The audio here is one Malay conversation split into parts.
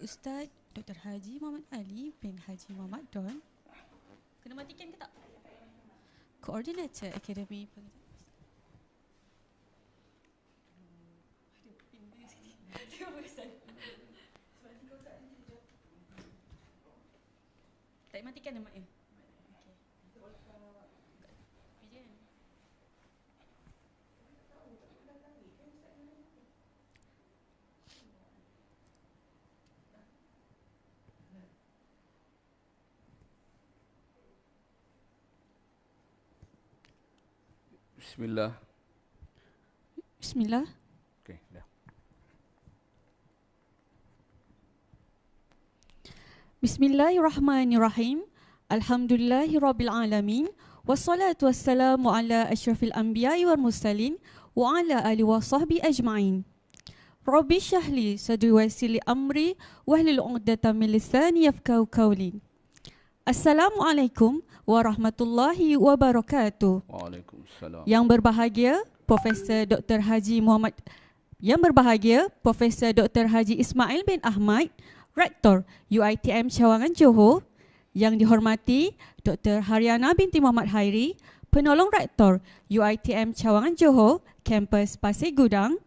Ustaz Dr. Haji Muhammad Ali bin Haji Muhammad Don. Kena matikan ke tak? Koordinator Akademi tak matikan nama ya? Bismillah. Bismillah. Okey, dah. Bismillahirrahmanirrahim. Alhamdulillahirabbil alamin. Wassalatu wassalamu ala asyrafil anbiya'i wal mursalin wa ala alihi wa sahbihi ajma'in. Rabbi shrah li sadri wa yassir li amri wahlul 'uqdatam min lisani yafqahu qawli. Assalamualaikum warahmatullahi wabarakatuh. Waalaikumsalam. Yang berbahagia Profesor Dr. Haji Muhammad Profesor Dr. Haji Ismail bin Ahmad, Rektor UiTM Cawangan Johor. Yang dihormati Dr. Haryana binti Muhammad Hairi, Penolong Rektor UiTM Cawangan Johor, Kampus Pasir Gudang.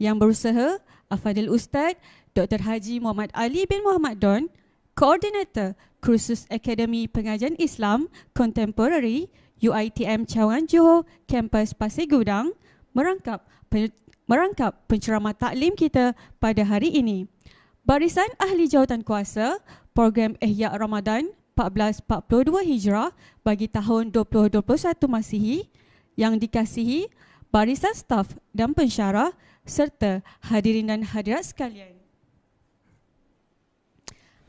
Yang berusaha Afadil Ustaz Dr. Haji Muhammad Ali bin Muhammad Don, Koordinator Kursus Akademi Pengajian Islam Contemporary UiTM Cawangan Johor, Kampus Pasir Gudang, merangkap penceramah taklim kita pada hari ini. Barisan Ahli Jawatan Kuasa Program Ihya Ramadan 1442 Hijrah bagi tahun 2021 Masihi yang dikasihi barisan staf dan pensyarah serta hadirin dan hadirat sekalian.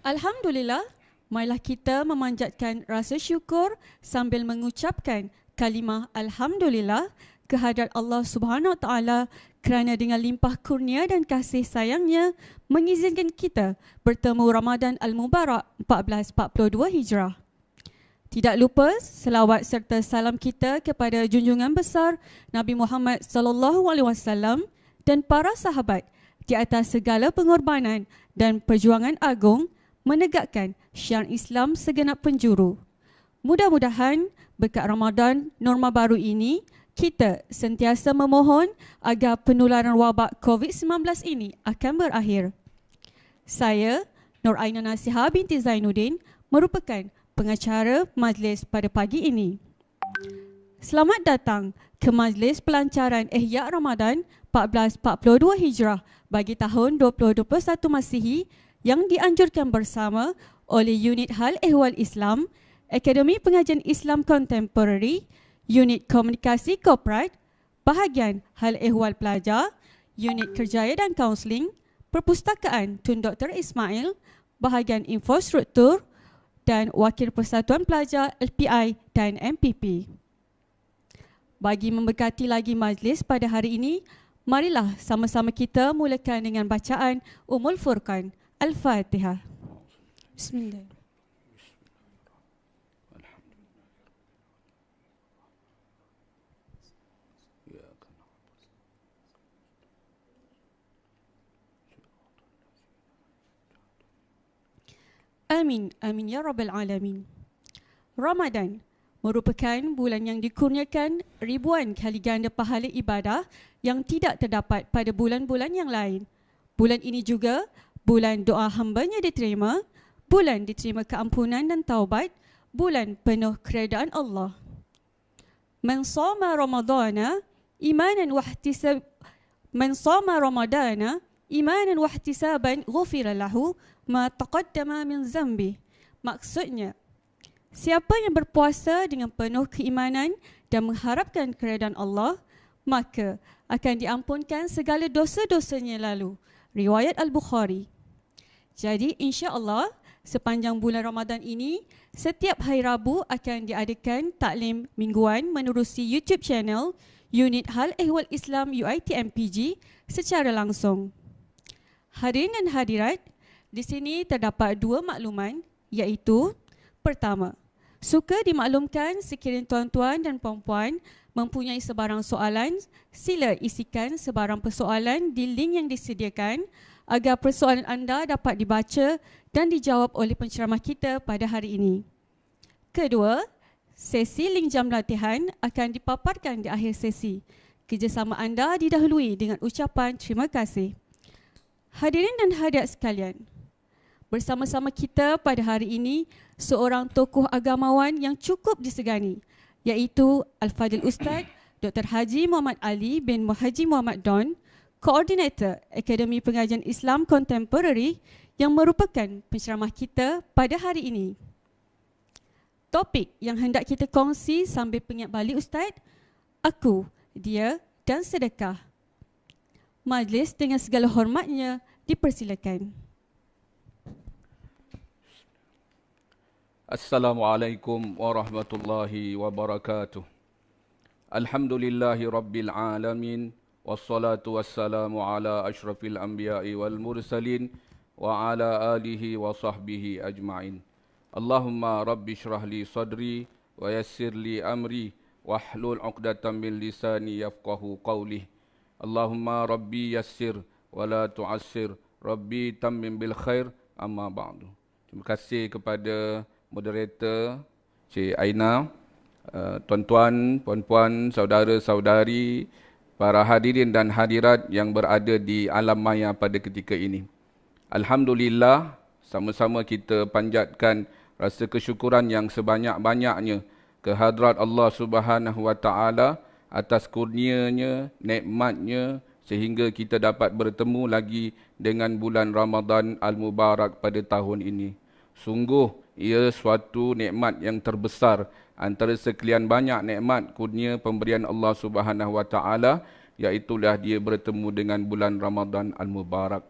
Alhamdulillah, marilah kita memanjatkan rasa syukur sambil mengucapkan kalimah Alhamdulillah kehadrat Allah Subhanahu Wa Taala kerana dengan limpah kurnia dan kasih sayangnya mengizinkan kita bertemu Ramadan Al-Mubarak 1442 Hijrah. Tidak lupa selawat serta salam kita kepada junjungan besar Nabi Muhammad sallallahu alaihi wasallam dan para sahabat di atas segala pengorbanan dan perjuangan agung menegakkan syiar Islam segenap penjuru. Mudah-mudahan berkat Ramadan norma baru ini, kita sentiasa memohon agar penularan wabak COVID-19 ini akan berakhir. Saya, Nur Aina Nasihah binti Zainuddin, merupakan pengacara majlis pada pagi ini. Selamat datang ke Majlis Pelancaran Ihya Ramadan 1442 Hijrah bagi tahun 2021 Masihi yang dianjurkan bersama oleh Unit Hal Ehwal Islam, Akademi Pengajian Islam Contemporary, Unit Komunikasi Korporat, Bahagian Hal Ehwal Pelajar, Unit Kerjaya dan Kaunseling, Perpustakaan Tun Dr. Ismail, Bahagian Infrastruktur dan Wakil Persatuan Pelajar LPI dan MPP. Bagi memberkati lagi majlis pada hari ini, marilah sama-sama kita mulakan dengan bacaan Ummul Furqan. Al-Fatihah. Bismillah. Amin, amin ya rabbal alamin. Ramadan merupakan bulan yang dikurniakan ribuan kali ganda pahala ibadah yang tidak terdapat pada bulan-bulan yang lain. Bulan ini juga bulan doa hambanya diterima, bulan diterima keampunan dan taubat, bulan penuh keredaan Allah. Man shoma Ramadana imanan wahtisaban ghufira lahu ma taqaddama min zambi. Maksudnya, siapa yang berpuasa dengan penuh keimanan dan mengharapkan keredaan Allah, maka akan diampunkan segala dosa-dosanya lalu. Riwayat Al-Bukhari. Jadi insya-Allah Sepanjang bulan Ramadan ini, setiap hari Rabu akan diadakan taklim mingguan menerusi YouTube channel Unit Hal Ehwal Islam UiTM-PG secara langsung. Hadirin dan hadirat, di sini terdapat dua makluman, iaitu pertama, suka dimaklumkan sekiranya tuan-tuan dan puan-puan mempunyai sebarang soalan, sila isikan sebarang persoalan di link yang disediakan agar persoalan anda dapat dibaca dan dijawab oleh penceramah kita pada hari ini. Kedua, sesi link jam latihan akan dipaparkan di akhir sesi. Kerjasama anda didahului dengan ucapan terima kasih. Hadirin dan hadirat sekalian, bersama-sama kita pada hari ini seorang tokoh agamawan yang cukup disegani, iaitu Al-Fadhil Ustaz Dr. Haji Muhammad Ali bin Haji Muhammad Don, Koordinator Akademi Pengajian Islam Contemporary yang merupakan penceramah kita pada hari ini. Topik yang hendak kita kongsi sambil pengingat balik Ustaz, aku, dia dan sedekah. Majlis dengan segala hormatnya dipersilakan. Assalamualaikum warahmatullahi wabarakatuh. Alhamdulillahi rabbil alamin. Wassalatu wassalamu ala ashrafil anbiya'i wal mursalin wa ala alihi wa sahbihi ajma'in. Allahumma rabbi syrah li sadri wa yassir li amri wahlul 'uqdatam min lisani yafqahu qawli. Allahumma rabbi yassir wa la tu'assir, rabbi tammim bil khair, amma ba'du. Terima kasih kepada moderator Cik Aina, tuan-tuan, puan-puan, saudara-saudari, para hadirin dan hadirat yang berada di alam maya pada ketika ini. Alhamdulillah, sama-sama kita panjatkan rasa kesyukuran yang sebanyak-banyaknya kehadrat Allah Subhanahu wa taala atas kurnianya, nikmatnya sehingga kita dapat bertemu lagi dengan bulan Ramadan Al-Mubarak pada tahun ini. Sungguh ia suatu nikmat yang terbesar antara sekian banyak nikmat kurnia pemberian Allah Subhanahu wa taala, iaitulah dia bertemu dengan bulan Ramadan Al-Mubarak.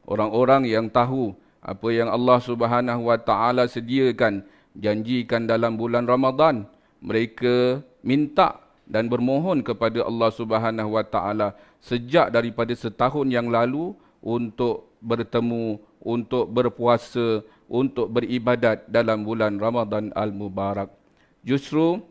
Orang-orang yang tahu apa yang Allah Subhanahu wa taala sediakan, janjikan dalam bulan Ramadan, mereka minta dan bermohon kepada Allah Subhanahu wa taala sejak daripada setahun yang lalu untuk bertemu, untuk berpuasa, untuk beribadat dalam bulan Ramadan Al-Mubarak. Justru,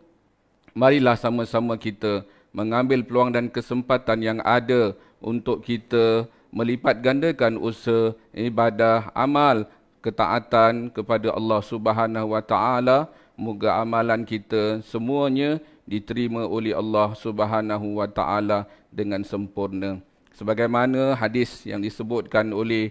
marilah sama-sama kita mengambil peluang dan kesempatan yang ada untuk kita melipat gandakan usaha, ibadah, amal, ketaatan kepada Allah Subhanahu wa taala. Moga amalan kita semuanya diterima oleh Allah Subhanahu wa taala dengan sempurna. Sebagaimana hadis yang disebutkan oleh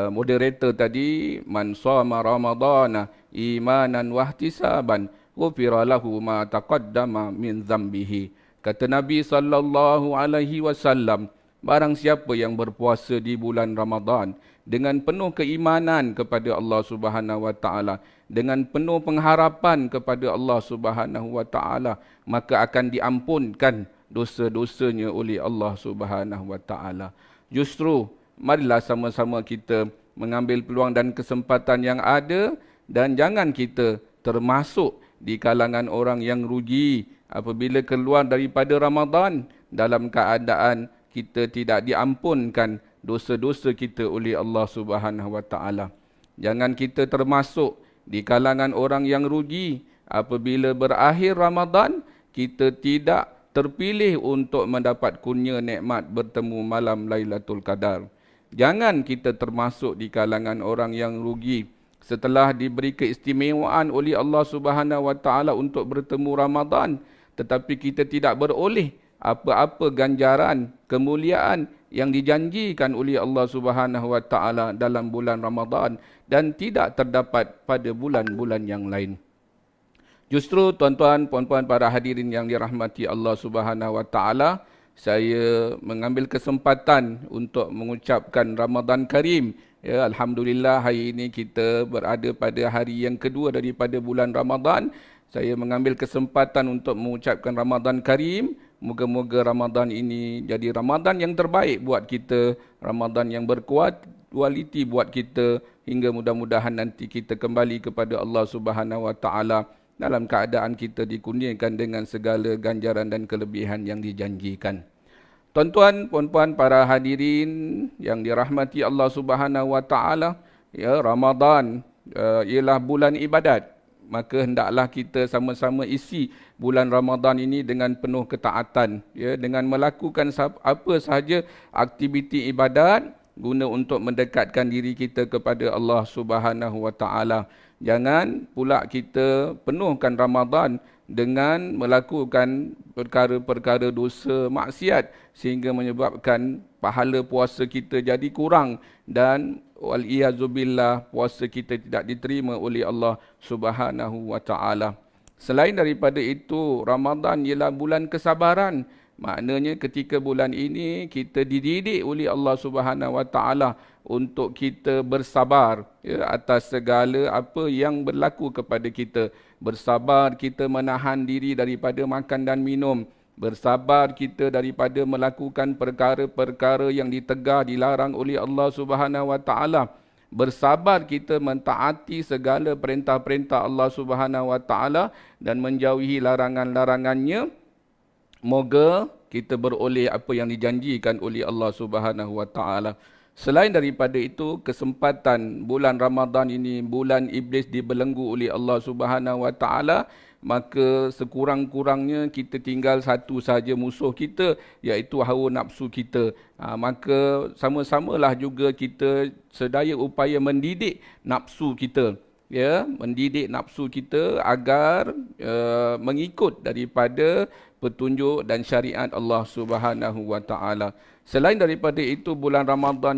moderator tadi, man shama ramadhana imanan wahtisaban ghufira lahu ma taqaddama min dhanbihi. Kata Nabi sallallahu alaihi wasallam, barang siapa yang berpuasa di bulan Ramadan dengan penuh keimanan kepada Allah Subhanahu wa taala, dengan penuh pengharapan kepada Allah Subhanahu wa taala, maka akan diampunkan dosa-dosanya oleh Allah Subhanahu wa taala. Justru marilah sama-sama kita mengambil peluang dan kesempatan yang ada dan jangan kita termasuk di kalangan orang yang rugi apabila keluar daripada Ramadan dalam keadaan kita tidak diampunkan dosa-dosa kita oleh Allah Subhanahu wa taala. Jangan kita termasuk di kalangan orang yang rugi apabila berakhir Ramadan kita tidak terpilih untuk mendapat kurnia nikmat bertemu malam Lailatul Qadar. Jangan kita termasuk di kalangan orang yang rugi setelah diberi keistimewaan oleh Allah Subhanahu wa taala untuk bertemu Ramadan, tetapi kita tidak beroleh apa-apa ganjaran, kemuliaan yang dijanjikan oleh Allah Subhanahu wa taala dalam bulan Ramadan dan tidak terdapat pada bulan-bulan yang lain. Justru tuan-tuan, puan-puan, para hadirin yang dirahmati Allah Subhanahu wa taala, saya mengambil kesempatan untuk mengucapkan Ramadan Karim. Ya, alhamdulillah hari ini kita berada pada hari yang kedua daripada bulan Ramadan. Saya mengambil kesempatan untuk mengucapkan Ramadan Karim. Moga-moga Ramadan ini jadi Ramadan yang terbaik buat kita, Ramadan yang berkuat, spiritualiti buat kita hingga mudah-mudahan nanti kita kembali kepada Allah Subhanahu Wa Taala dalam keadaan kita dikurniakan dengan segala ganjaran dan kelebihan yang dijanjikan. Tuan-tuan, puan-puan, para hadirin yang dirahmati Allah Subhanahu Wa Taala, ya, Ramadan ialah bulan ibadat. Maka hendaklah kita sama-sama isi bulan Ramadan ini dengan penuh ketaatan, ya, dengan melakukan apa sahaja aktiviti ibadat guna untuk mendekatkan diri kita kepada Allah Subhanahu Wa Taala. Jangan pula kita penuhkan Ramadan dengan melakukan perkara-perkara dosa maksiat sehingga menyebabkan pahala puasa kita jadi kurang dan wal-iyazubillah puasa kita tidak diterima oleh Allah Subhanahu Wa Taala. Selain daripada itu, Ramadan ialah bulan kesabaran. Maknanya ketika bulan ini kita dididik oleh Allah Subhanahu Wa Taala untuk kita bersabar, ya, atas segala apa yang berlaku kepada kita. Bersabar kita menahan diri daripada makan dan minum. Bersabar kita daripada melakukan perkara-perkara yang ditegah, dilarang oleh Allah Subhanahu Wa Taala. Bersabar kita mentaati segala perintah-perintah Allah Subhanahu Wa Taala dan menjauhi larangan-larangannya. Moga kita beroleh apa yang dijanjikan oleh Allah Subhanahu Wa Taala. Selain daripada itu, kesempatan bulan Ramadan ini bulan iblis dibelenggu oleh Allah Subhanahu Wa Taala, maka sekurang-kurangnya kita tinggal satu saja musuh kita, iaitu hawa nafsu kita. Maka sama-samalah juga kita sedaya upaya mendidik nafsu kita, ya, mendidik nafsu kita agar mengikut daripada petunjuk dan syariat Allah Subhanahu Wa Taala. Selain daripada itu, bulan Ramadan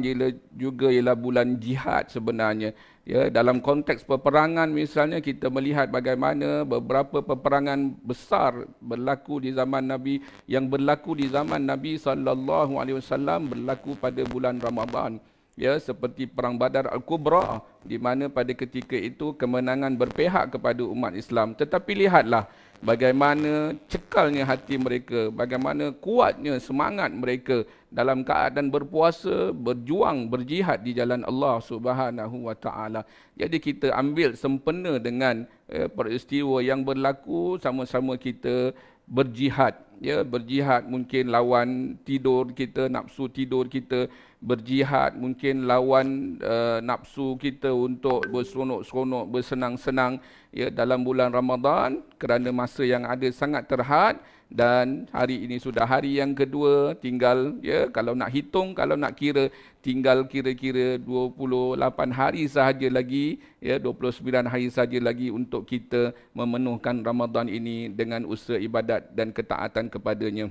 juga ialah bulan jihad sebenarnya. Ya, dalam konteks peperangan misalnya kita melihat bagaimana beberapa peperangan besar berlaku di zaman Nabi, yang berlaku di zaman Nabi SAW berlaku pada bulan Ramadan. Ya, seperti Perang Badar Al-Kubra, di mana pada ketika itu kemenangan berpihak kepada umat Islam. Tetapi lihatlah bagaimana cekalnya hati mereka, bagaimana kuatnya semangat mereka dalam keadaan berpuasa, berjuang, berjihad di jalan Allah Subhanahu Wa Taala. Jadi kita ambil sempena dengan peristiwa yang berlaku, sama-sama kita berjihad. Ya, berjihad mungkin lawan tidur kita, nafsu tidur kita. Berjihad mungkin lawan nafsu kita untuk berseronok-seronok, bersenang-senang, ya, dalam bulan Ramadan, kerana masa yang ada sangat terhad. Dan hari ini sudah hari yang kedua, tinggal, ya, kalau nak hitung, kalau nak kira, tinggal kira-kira 28 hari sahaja lagi, ya, 29 hari sahaja lagi untuk kita memenuhkan Ramadan ini dengan usaha ibadat dan ketaatan kepadanya.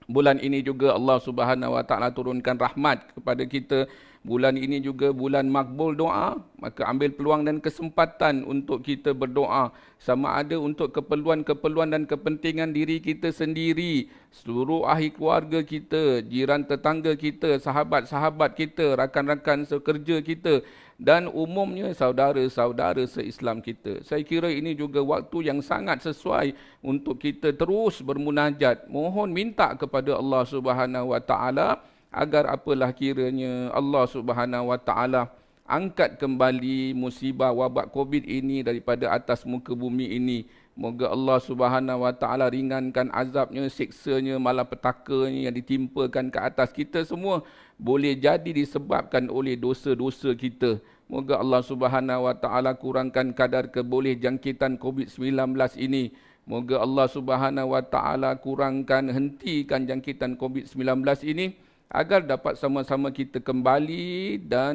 Bulan ini juga Allah Subhanahu Wa Taala turunkan rahmat kepada kita. Bulan ini juga bulan makbul doa. Maka ambil peluang dan kesempatan untuk kita berdoa. Sama ada untuk keperluan-keperluan dan kepentingan diri kita sendiri, seluruh ahli keluarga kita, jiran tetangga kita, sahabat-sahabat kita, rakan-rakan sekerja kita, dan umumnya saudara-saudara se-Islam kita. Saya kira ini juga waktu yang sangat sesuai untuk kita terus bermunajat, mohon minta kepada Allah Subhanahu Wa Taala agar apalah kiranya Allah Subhanahu Wa Taala angkat kembali musibah wabak Covid ini daripada atas muka bumi ini. Moga Allah Subhanahu Wa Taala ringankan azabnya, siksanya, malapetakannya yang ditimpakan ke atas kita semua, boleh jadi disebabkan oleh dosa-dosa kita. Moga Allah Subhanahu Wa Taala kurangkan kadar keboleh jangkitan Covid-19 ini. Moga Allah Subhanahu Wa Taala kurangkan, hentikan jangkitan Covid-19 ini, agar dapat sama-sama kita kembali dan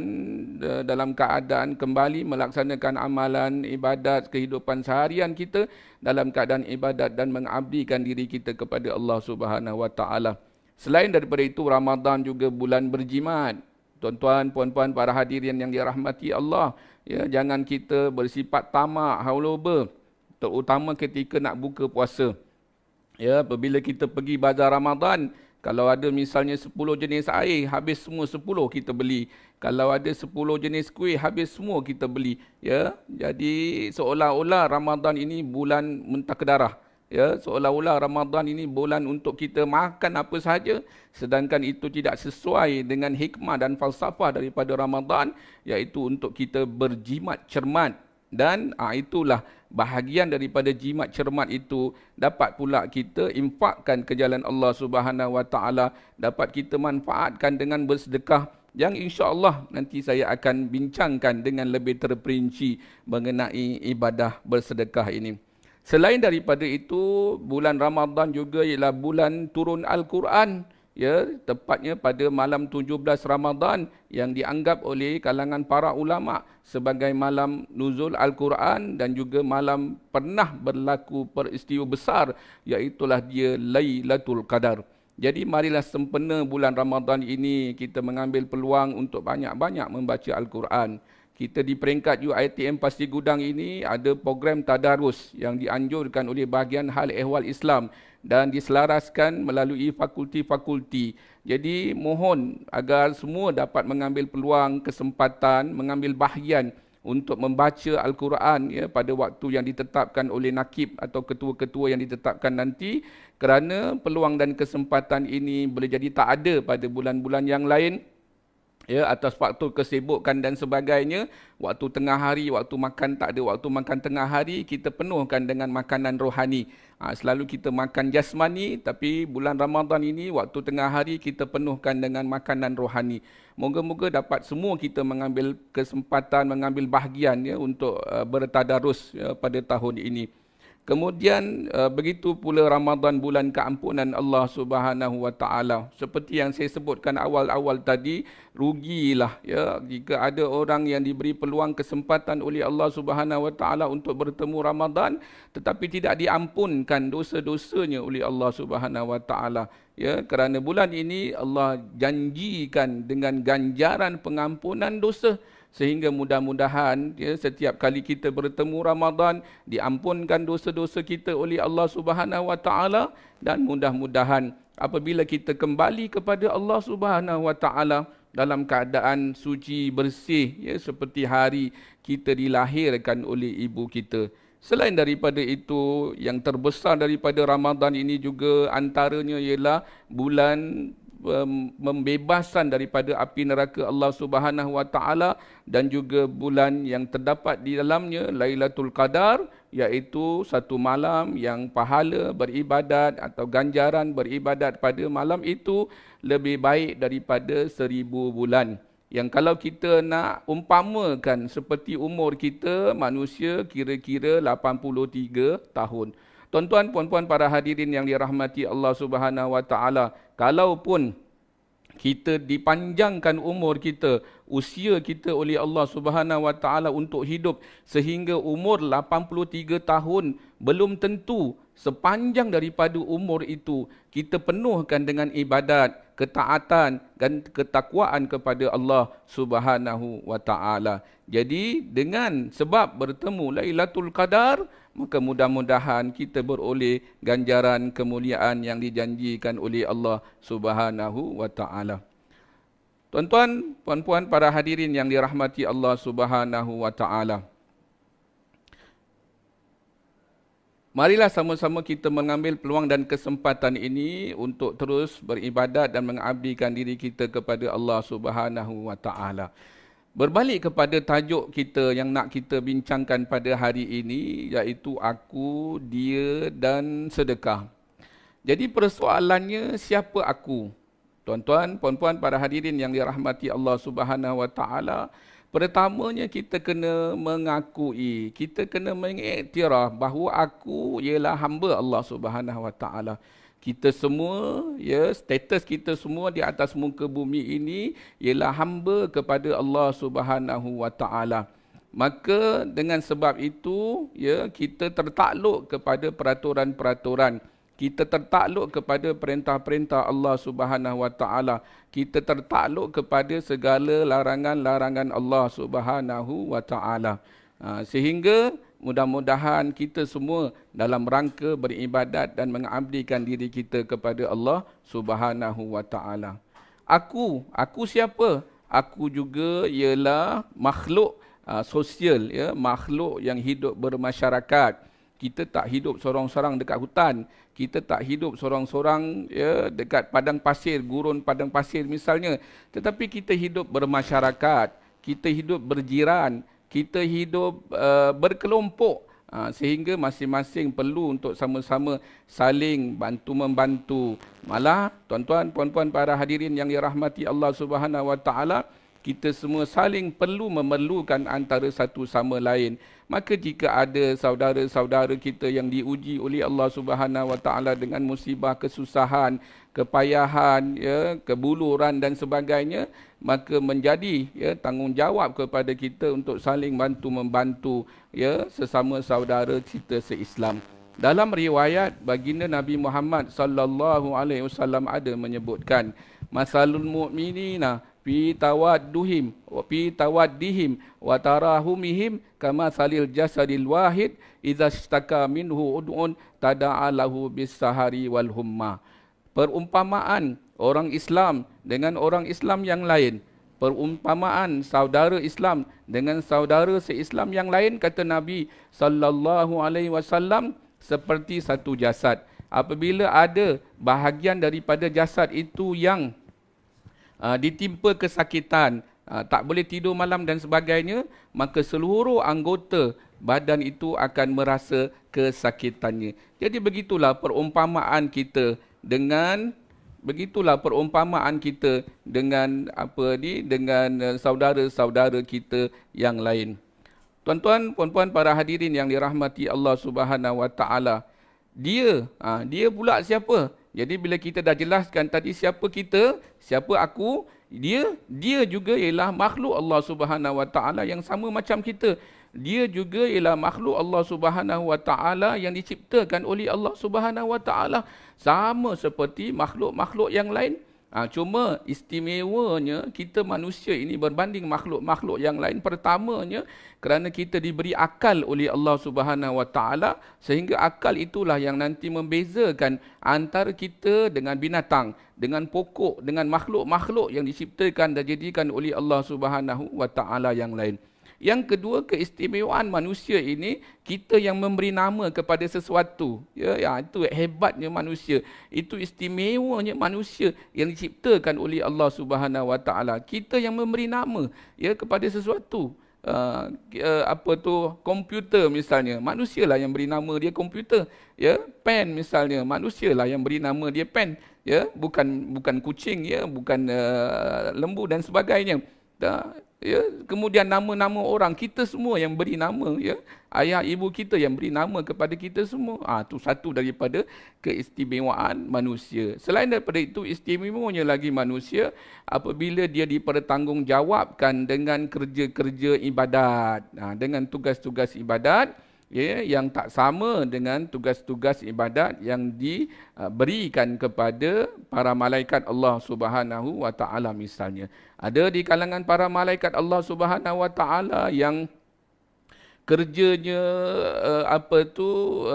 dalam keadaan kembali melaksanakan amalan, ibadat, kehidupan seharian kita dalam keadaan ibadat dan mengabdikan diri kita kepada Allah Subhanahu Wa Taala. Selain daripada itu, Ramadan juga bulan berjimat. Tuan-tuan, puan-puan, para hadirin yang dirahmati Allah, ya, jangan kita bersifat tamak, hauloba, terutama ketika nak buka puasa. Ya, apabila kita pergi bazar Ramadan, kalau ada misalnya 10 jenis air, habis semua 10 kita beli. Kalau ada 10 jenis kuih, habis semua kita beli. Ya, jadi seolah-olah Ramadan ini bulan muntah ke darah. Ya, seolah-olah Ramadan ini bulan untuk kita makan apa sahaja, sedangkan itu tidak sesuai dengan hikmah dan falsafah daripada Ramadan, iaitu untuk kita berjimat cermat. Dan itulah bahagian daripada jimat cermat itu dapat pula kita infakkan ke jalan Allah Subhanahu Wa Taala, dapat kita manfaatkan dengan bersedekah, yang insya-Allah nanti saya akan bincangkan dengan lebih terperinci mengenai ibadah bersedekah ini. Selain daripada itu, bulan Ramadan juga ialah bulan turun Al-Quran. Ya, tepatnya pada malam 17 Ramadan yang dianggap oleh kalangan para ulama sebagai malam nuzul Al-Quran dan juga malam pernah berlaku peristiwa besar, iaitulah dia Lailatul Qadar. Jadi marilah sempena bulan Ramadan ini kita mengambil peluang untuk banyak-banyak membaca Al-Quran. Kita di peringkat UiTM Pasir Gudang ini ada program tadarus yang dianjurkan oleh bahagian hal ehwal Islam dan diselaraskan melalui fakulti-fakulti. Jadi mohon agar semua dapat mengambil peluang, kesempatan, mengambil bahagian untuk membaca Al-Quran ya, pada waktu yang ditetapkan oleh nakib atau ketua-ketua yang ditetapkan nanti, kerana peluang dan kesempatan ini boleh jadi tak ada pada bulan-bulan yang lain. Ya, atas faktor kesibukan dan sebagainya, waktu tengah hari, waktu makan tak ada, waktu makan tengah hari kita penuhkan dengan makanan rohani. Selalu kita makan jasmani, tapi bulan Ramadan ini waktu tengah hari kita penuhkan dengan makanan rohani. Moga-moga dapat semua kita mengambil kesempatan, mengambil bahagian ya, untuk bertadarus pada tahun ini. Kemudian begitu pula Ramadan, bulan keampunan Allah Subhanahu Wa Taala. Seperti yang saya sebutkan awal-awal tadi, rugilah ya jika ada orang yang diberi peluang kesempatan oleh Allah Subhanahu Wa Taala untuk bertemu Ramadan tetapi tidak diampunkan dosa-dosanya oleh Allah Subhanahu Wa Taala. Ya, kerana bulan ini Allah janjikan dengan ganjaran pengampunan dosa. Sehingga mudah-mudahan ya, setiap kali kita bertemu Ramadan diampunkan dosa-dosa kita oleh Allah Subhanahu Wa Taala, dan mudah-mudahan apabila kita kembali kepada Allah Subhanahu Wa Taala dalam keadaan suci bersih ya, seperti hari kita dilahirkan oleh ibu kita. Selain daripada itu, yang terbesar daripada Ramadan ini juga antaranya ialah bulan membebasan daripada api neraka Allah Subhanahu Wa Taala, dan juga bulan yang terdapat di dalamnya Lailatul Qadar, iaitu satu malam yang pahala beribadat atau ganjaran beribadat pada malam itu lebih baik daripada 1000 bulan. Yang kalau kita nak umpamakan seperti umur kita manusia kira-kira 83 tahun. Tuan-tuan, puan-puan, para hadirin yang dirahmati Allah Subhanahu Wa Taala, kalaupun kita dipanjangkan umur kita, usia kita oleh Allah Subhanahu Wa Taala untuk hidup sehingga umur 83 tahun, belum tentu sepanjang daripada umur itu kita penuhkan dengan ibadat, ketaatan dan ketakwaan kepada Allah Subhanahu Wa Taala. Jadi dengan sebab bertemu Lailatul Qadar, maka mudah-mudahan kita beroleh ganjaran kemuliaan yang dijanjikan oleh Allah Subhanahu Wa Taala. Tuan-tuan, puan-puan, para hadirin yang dirahmati Allah Subhanahu Wa Taala. Marilah sama-sama kita mengambil peluang dan kesempatan ini untuk terus beribadat dan mengabdikan diri kita kepada Allah Subhanahu Wa Taala. Berbalik kepada tajuk kita yang nak kita bincangkan pada hari ini, iaitu aku, dia dan sedekah. Jadi persoalannya, siapa aku? Tuan-tuan, puan-puan, para hadirin yang dirahmati Allah Subhanahu Wa Taala, pertamanya kita kena mengakui, kita kena mengiktiraf bahawa aku ialah hamba Allah Subhanahu Wa Taala. Kita semua, ya, status kita semua di atas muka bumi ini ialah hamba kepada Allah Subhanahu Wa Taala. Maka dengan sebab itu, ya, kita tertakluk kepada peraturan-peraturan. Kita tertakluk kepada perintah-perintah Allah Subhanahu Wa Taala. Kita tertakluk kepada segala larangan-larangan Allah Subhanahu Wa Taala. Sehingga mudah-mudahan kita semua dalam rangka beribadat dan mengabdikan diri kita kepada Allah Subhanahu Wa Taala. Aku siapa? Aku juga ialah makhluk sosial, ya, makhluk yang hidup bermasyarakat. Kita tak hidup sorang-sorang dekat hutan. Kita tak hidup sorang-sorang ya, dekat padang pasir, gurun padang pasir misalnya. Tetapi kita hidup bermasyarakat, kita hidup berjiran, kita hidup berkelompok. Sehingga masing-masing perlu untuk sama-sama saling bantu-membantu. Malah tuan-tuan, puan-puan, para hadirin yang dirahmati Allah Subhanahu Wa Taala, kita semua saling perlu memerlukan antara satu sama lain. Maka jika ada saudara-saudara kita yang diuji oleh Allah Subhanahu Wa Taala dengan musibah, kesusahan, kepayahan, ya, kebuluran dan sebagainya, maka menjadi ya, tanggungjawab kepada kita untuk saling bantu-membantu ya, sesama saudara kita se-Islam. Dalam riwayat baginda Nabi Muhammad sallallahu alaihi wasallam ada menyebutkan, masalul mu'minina fi tawaddihim wa tarahumihim kama salil jasadil wahid idza ishtaka minhu ud'un tada'a lahu bis sahari wal humma. Perumpamaan orang Islam dengan orang Islam yang lain, perumpamaan saudara Islam dengan saudara se-Islam yang lain, kata Nabi sallallahu alaihi wasallam, seperti satu jasad. Apabila ada bahagian daripada jasad itu yang ditimpa kesakitan, tak boleh tidur malam dan sebagainya, maka seluruh anggota badan itu akan merasa kesakitannya. Jadi begitulah perumpamaan kita dengan dengan saudara-saudara kita yang lain. Tuan-tuan, puan-puan, para hadirin yang dirahmati Allah Subhanahu Wa Taala, dia pula siapa? Jadi bila kita dah jelaskan tadi siapa kita, siapa aku, dia juga ialah makhluk Allah Subhanahu Wa Taala yang sama macam kita. Dia juga ialah makhluk Allah Subhanahu Wa Taala yang diciptakan oleh Allah Subhanahu Wa Taala, sama seperti makhluk-makhluk yang lain. Cuma istimewanya kita manusia ini berbanding makhluk-makhluk yang lain, pertamanya kerana kita diberi akal oleh Allah Subhanahu Wa Taala, sehingga akal itulah yang nanti membezakan antara kita dengan binatang, dengan pokok, dengan makhluk-makhluk yang diciptakan dan dijadikan oleh Allah Subhanahu Wa Taala yang lain. Yang kedua, keistimewaan manusia ini, kita yang memberi nama kepada sesuatu. Ya, itu hebatnya manusia. Itu istimewanya manusia yang diciptakan oleh Allah Subhanahu Wa Taala. Kita yang memberi nama ya kepada sesuatu. Komputer misalnya, manusialah yang beri nama dia komputer. Ya, pen misalnya, manusialah yang beri nama dia pen. Ya, bukan kucing, ya, bukan lembu dan sebagainya. Ya, kemudian nama-nama orang, kita semua yang beri nama, ya, ayah ibu kita yang beri nama kepada kita semua. Itu satu daripada keistimewaan manusia. Selain daripada itu, istimewanya lagi manusia apabila dia dipertanggungjawabkan dengan kerja-kerja ibadat, dengan tugas-tugas ibadat, ya, yang tak sama dengan tugas-tugas ibadat yang diberikan kepada para malaikat Allah Subhanahu Wa Taala misalnya. Ada di kalangan para malaikat Allah Subhanahu Wa Taala yang kerjanya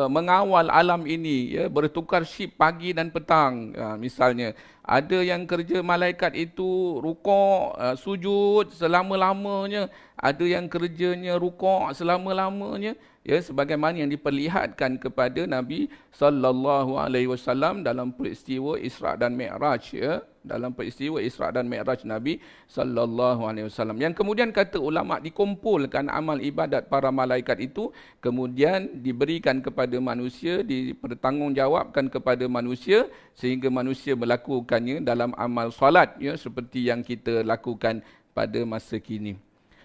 mengawal alam ini, ya, bertukar shift pagi dan petang. Misalnya ada yang kerja malaikat itu rukuk, sujud selama-lamanya, ada yang kerjanya rukuk selama-lamanya, ya, sebagaimana yang diperlihatkan kepada Nabi sallallahu alaihi wasallam dalam peristiwa Isra dan Mi'raj, ya, dalam peristiwa Isra dan Mi'raj Nabi sallallahu alaihi wasallam. Yang kemudian kata ulama, dikumpulkan amal ibadat para malaikat itu, kemudian diberikan kepada manusia, dipertanggungjawabkan kepada manusia, sehingga manusia melakukannya dalam amal solat, ya, seperti yang kita lakukan pada masa kini.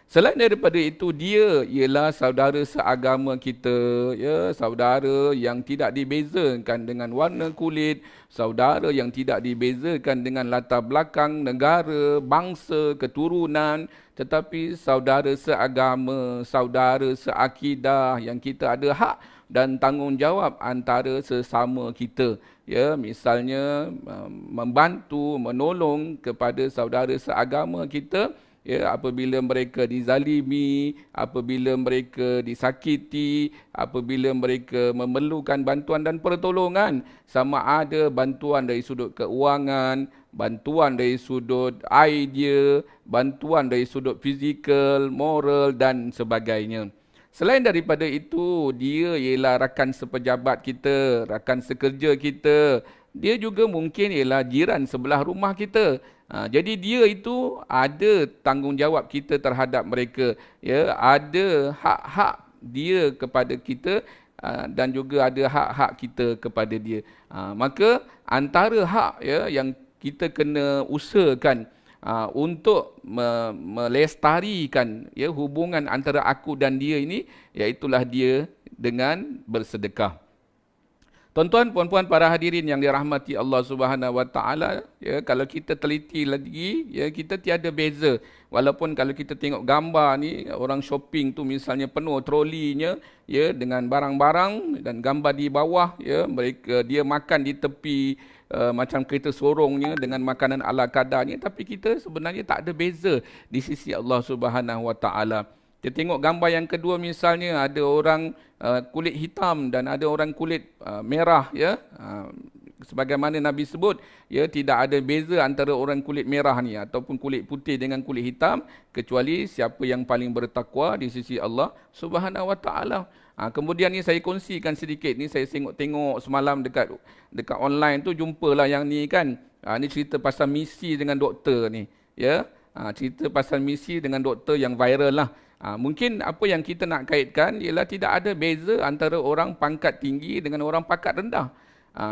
Selain daripada itu, dia ialah saudara seagama kita, ya, saudara yang tidak dibezakan dengan warna kulit, saudara yang tidak dibezakan dengan latar belakang negara, bangsa, keturunan, tetapi saudara seagama, saudara seakidah yang kita ada hak dan tanggungjawab antara sesama kita. Ya, misalnya membantu, menolong kepada saudara seagama kita, ya, apabila mereka dizalimi, apabila mereka disakiti, apabila mereka memerlukan bantuan dan pertolongan, sama ada bantuan dari sudut keuangan, bantuan dari sudut idea, bantuan dari sudut fizikal, moral dan sebagainya. Selain daripada itu, dia ialah rakan sepejabat kita, rakan sekerja kita. Dia juga mungkin ialah jiran sebelah rumah kita. Jadi dia itu ada tanggungjawab kita terhadap mereka. Ya, ada hak-hak dia kepada kita dan juga ada hak-hak kita kepada dia. Maka antara hak ya yang kita kena usahakan untuk melestarikan ya hubungan antara aku dan dia ini, iaitulah dia dengan bersedekah. Tuan-tuan, puan-puan, para hadirin yang dirahmati Allah Subhanahu Wa Taala, ya, kalau kita teliti lagi, ya, kita tiada beza. Walaupun kalau kita tengok gambar ni, orang shopping tu misalnya penuh trolinya, ya, dengan barang-barang dan gambar di bawah, ya, dia makan di tepi macam kereta sorongnya dengan makanan ala kadarnya, tapi kita sebenarnya tak ada beza di sisi Allah Subhanahu Wa Taala. Kita tengok gambar yang kedua misalnya ada orang kulit hitam dan ada orang kulit merah, ya. Sebagaimana Nabi sebut, ya, tidak ada beza antara orang kulit merah ni ataupun kulit putih dengan kulit hitam kecuali siapa yang paling bertakwa di sisi Allah Subhanahu Wa Taala. Kemudian ni saya kongsikan sedikit ni, saya tengok semalam dekat online tu, jumpalah yang ni kan. Ni cerita pasal misi dengan doktor ni, ya. Cerita pasal misi dengan doktor yang viral lah. Mungkin apa yang kita nak kaitkan ialah tidak ada beza antara orang pangkat tinggi dengan orang pangkat rendah.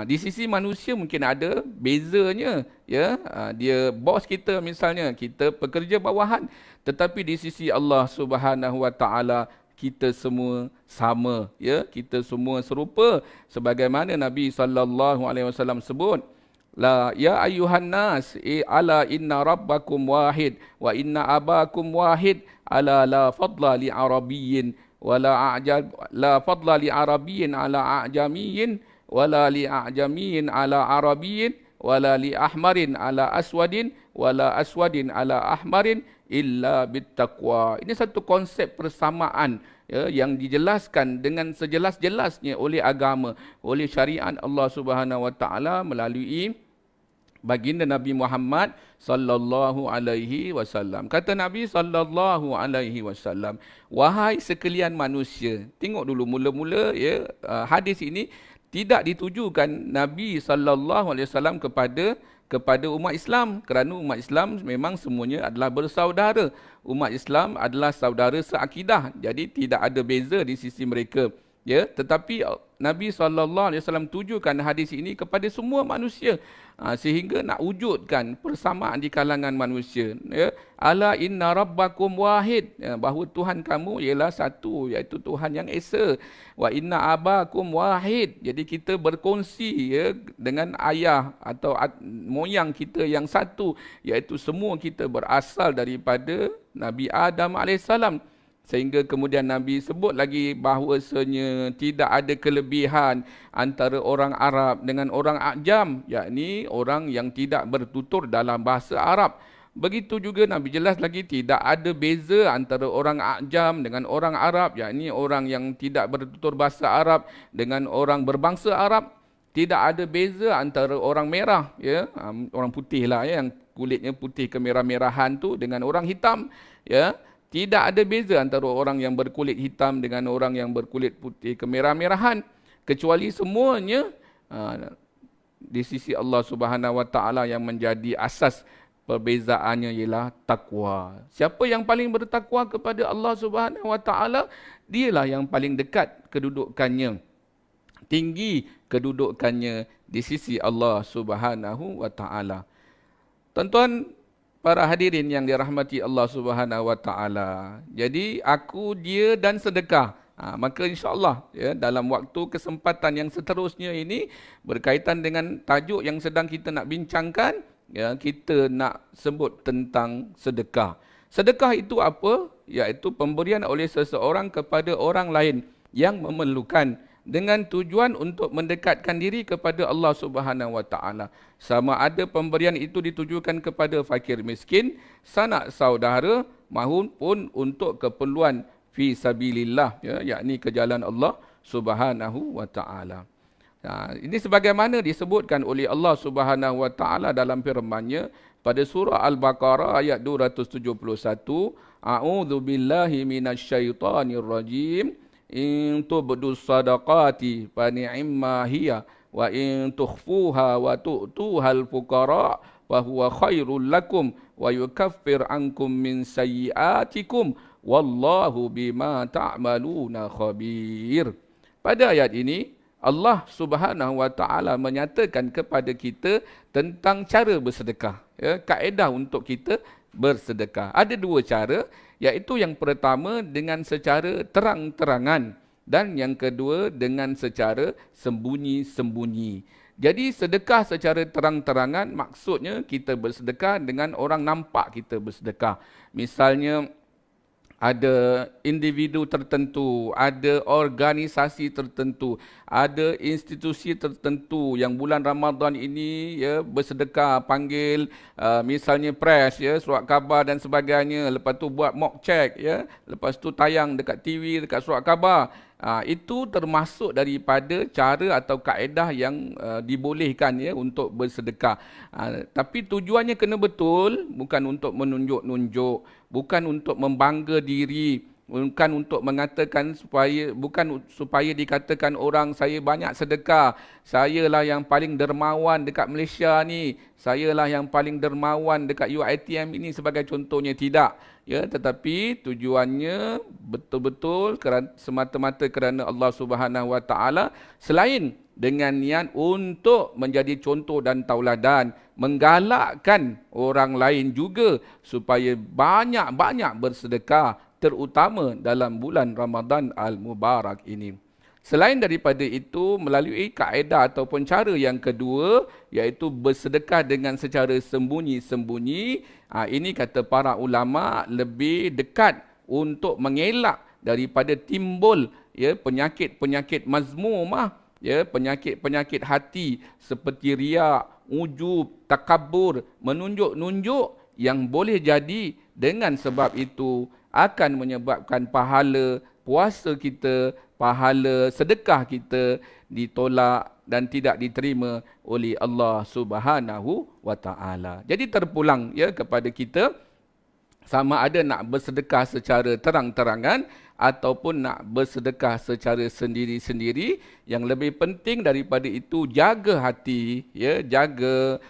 Di sisi manusia mungkin ada bezanya, ya. Dia bos kita misalnya, kita pekerja bawahan, tetapi di sisi Allah Subhanahu Wa Taala kita semua sama, ya. Kita semua serupa sebagaimana Nabi SAW sebut, la ya ayyuhan nas ala inna rabbakum wahid wa inna abakum wahid ala la fadla li arabiyyin wala la fadla li arabiyyin ala a'jamiyyin wala li a'jamiyyin ala arabiyyin wala li ahmarin ala aswadin wala aswadin ala ahmarin illa bittaqwa. Ini satu konsep persamaan, ya, yang dijelaskan dengan sejelas-jelasnya oleh agama, oleh syariat Allah Subhanahu Wa Taala melalui baginda Nabi Muhammad sallallahu alaihi wasallam. Kata Nabi sallallahu alaihi wasallam, wahai sekalian manusia. Tengok dulu mula-mula, ya, hadis ini tidak ditujukan Nabi sallallahu alaihi wasallam kepada umat Islam, kerana umat Islam memang semuanya adalah bersaudara. Umat Islam adalah saudara seakidah. Jadi tidak ada beza di sisi mereka, ya. Tetapi Nabi SAW tujukan hadis ini kepada semua manusia, sehingga nak wujudkan persamaan di kalangan manusia, ya. Ala inna rabbakum wahid, ya, bahawa Tuhan kamu ialah satu, iaitu Tuhan yang esa. Wa inna abakum wahid, jadi kita berkongsi, ya, dengan ayah atau moyang kita yang satu, iaitu semua kita berasal daripada Nabi Adam AS. Sehingga kemudian Nabi sebut lagi bahawasanya tidak ada kelebihan antara orang Arab dengan orang Ajam, yakni orang yang tidak bertutur dalam bahasa Arab. Begitu juga Nabi jelas lagi tidak ada beza antara orang Ajam dengan orang Arab, yakni orang yang tidak bertutur bahasa Arab dengan orang berbangsa Arab. Tidak ada beza antara orang merah, ya, orang putih lah, ya, yang kulitnya putih kemerah-merahan tu dengan orang hitam, ya. Tidak ada beza antara orang yang berkulit hitam dengan orang yang berkulit putih kemerah-merahan, kecuali semuanya di sisi Allah Subhanahu Wa Taala yang menjadi asas perbezaannya ialah takwa. Siapa yang paling bertakwa kepada Allah Subhanahu Wa Taala, dialah yang paling dekat kedudukannya, tinggi kedudukannya di sisi Allah Subhanahu Wa Taala. Tuan-tuan, para hadirin yang dirahmati Allah Subhanahu Wa Taala. Jadi aku, dia dan sedekah. Maka insya-Allah, ya, dalam waktu kesempatan yang seterusnya ini berkaitan dengan tajuk yang sedang kita nak bincangkan, ya, kita nak sebut tentang sedekah. Sedekah itu apa? Iaitu pemberian oleh seseorang kepada orang lain yang memerlukan, dengan tujuan untuk mendekatkan diri kepada Allah Subhanahu Wa Taala. Sama ada pemberian itu ditujukan kepada fakir miskin, sanak saudara, maupun untuk keperluan fi sabilillah, ya, yakni ke jalan Allah Subhanahu Wa Taala. Ini sebagaimana disebutkan oleh Allah Subhanahu Wa Taala dalam firman-Nya pada surah Al-Baqarah ayat 271, A'udzu billahi minasyaitonir rajim. In tubdus sadaqati fa ni'ma hiya wa in tukhfuha wa tu'tuhal fuqara wa huwa khairul lakum wa yukaffir ankum min sayyiatikum wallahu bima ta'maluna khabir. Pada ayat ini Allah Subhanahu Wa Taala menyatakan kepada kita tentang cara bersedekah, kaedah untuk kita bersedekah. Ada dua cara, iaitu yang pertama dengan secara terang-terangan dan yang kedua dengan secara sembunyi-sembunyi. Jadi sedekah secara terang-terangan maksudnya kita bersedekah dengan orang nampak kita bersedekah. Misalnya ada individu tertentu, ada organisasi tertentu, ada institusi tertentu yang bulan Ramadan ini bersedekah, panggil misalnya press, surat khabar dan sebagainya, lepas tu buat mock check, lepas tu tayang dekat TV, dekat surat khabar. Itu termasuk daripada cara atau kaedah yang dibolehkan untuk bersedekah. Tapi tujuannya kena betul, bukan untuk menunjuk-nunjuk, bukan untuk membangga diri, bukan untuk mengatakan supaya dikatakan orang saya banyak sedekah, sayalah yang paling dermawan dekat Malaysia ni, sayalah yang paling dermawan dekat UiTM ini sebagai contohnya. Tidak. Tetapi tujuannya betul-betul semata-mata kerana Allah Subhanahu Wa Taala, selain dengan niat untuk menjadi contoh dan tauladan, menggalakkan orang lain juga supaya banyak-banyak bersedekah, terutama dalam bulan Ramadan Al-Mubarak ini. Selain daripada itu, melalui kaedah ataupun cara yang kedua, iaitu bersedekah dengan secara sembunyi-sembunyi, ini kata para ulama lebih dekat untuk mengelak daripada timbul penyakit-penyakit mazmumah, penyakit-penyakit hati seperti riak, ujub, takabur, menunjuk-nunjuk yang boleh jadi dengan sebab itu akan menyebabkan pahala puasa kita, pahala sedekah kita ditolak dan tidak diterima oleh Allah Subhanahu Wa Taala. Jadi terpulang kepada kita, sama ada nak bersedekah secara terang-terangan ataupun nak bersedekah secara sendiri-sendiri. Yang lebih penting daripada itu, jaga hati, jaga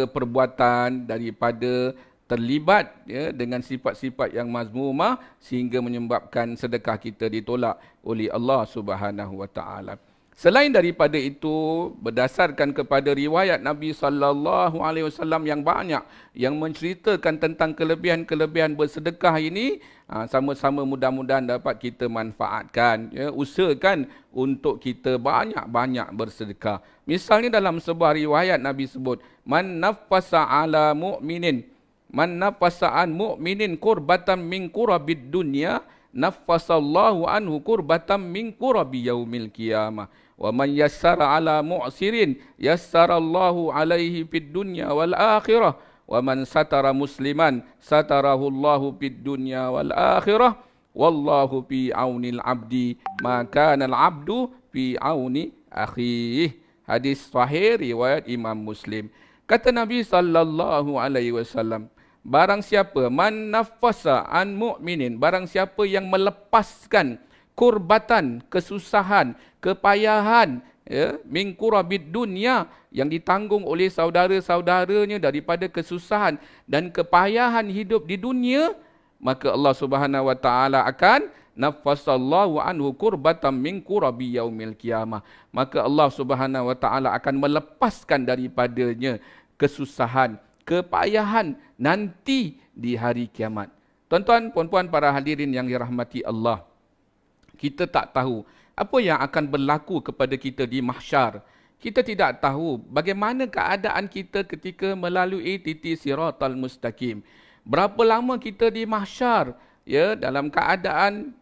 perbuatan daripada terlibat dengan sifat-sifat yang mazmumah sehingga menyebabkan sedekah kita ditolak oleh Allah Subhanahu Wa Taala. Selain daripada itu, berdasarkan kepada riwayat Nabi sallallahu alaihi wasallam yang banyak yang menceritakan tentang kelebihan-kelebihan bersedekah ini, sama-sama mudah-mudahan dapat kita manfaatkan. Usahakan untuk kita banyak-banyak bersedekah. Misalnya dalam sebuah riwayat Nabi sebut, man naffasa ala mu'minin, man nafasa an mu'minin kurbatan min kurabid dunya, nafasallahu anhu kurbatan min kurabi yaumil qiyamah. Wa man yassara ala mu'sirin, yassarallahu alaihi fid dunya wal akhirah. Wa man satara musliman, satarahu Allahu fid dunya wal akhirah. Wallahu fi aunil abdi, ma kana al abdu fi auni akhih. Hadis sahih riwayat Imam Muslim. Kata Nabi sallallahu alaihi wasallam, barang siapa man nafasa an mu'minin, barang siapa yang melepaskan kurbatan, kesusahan, kepayahan, min kurabid dunia, yang ditanggung oleh saudara-saudaranya daripada kesusahan dan kepayahan hidup di dunia, maka Allah Subhanahu Wa Taala akan nafasallahu anhu kurbatan min kurabi yaumil qiyamah. Maka Allah Subhanahu Wa Taala akan melepaskan daripadanya kesusahan, kepayahan nanti di hari kiamat. Tuan-tuan, puan-puan, para hadirin yang dirahmati Allah, kita tak tahu apa yang akan berlaku kepada kita di mahsyar. Kita tidak tahu bagaimana keadaan kita ketika melalui titik siratal mustaqim. Berapa lama kita di mahsyar, dalam keadaan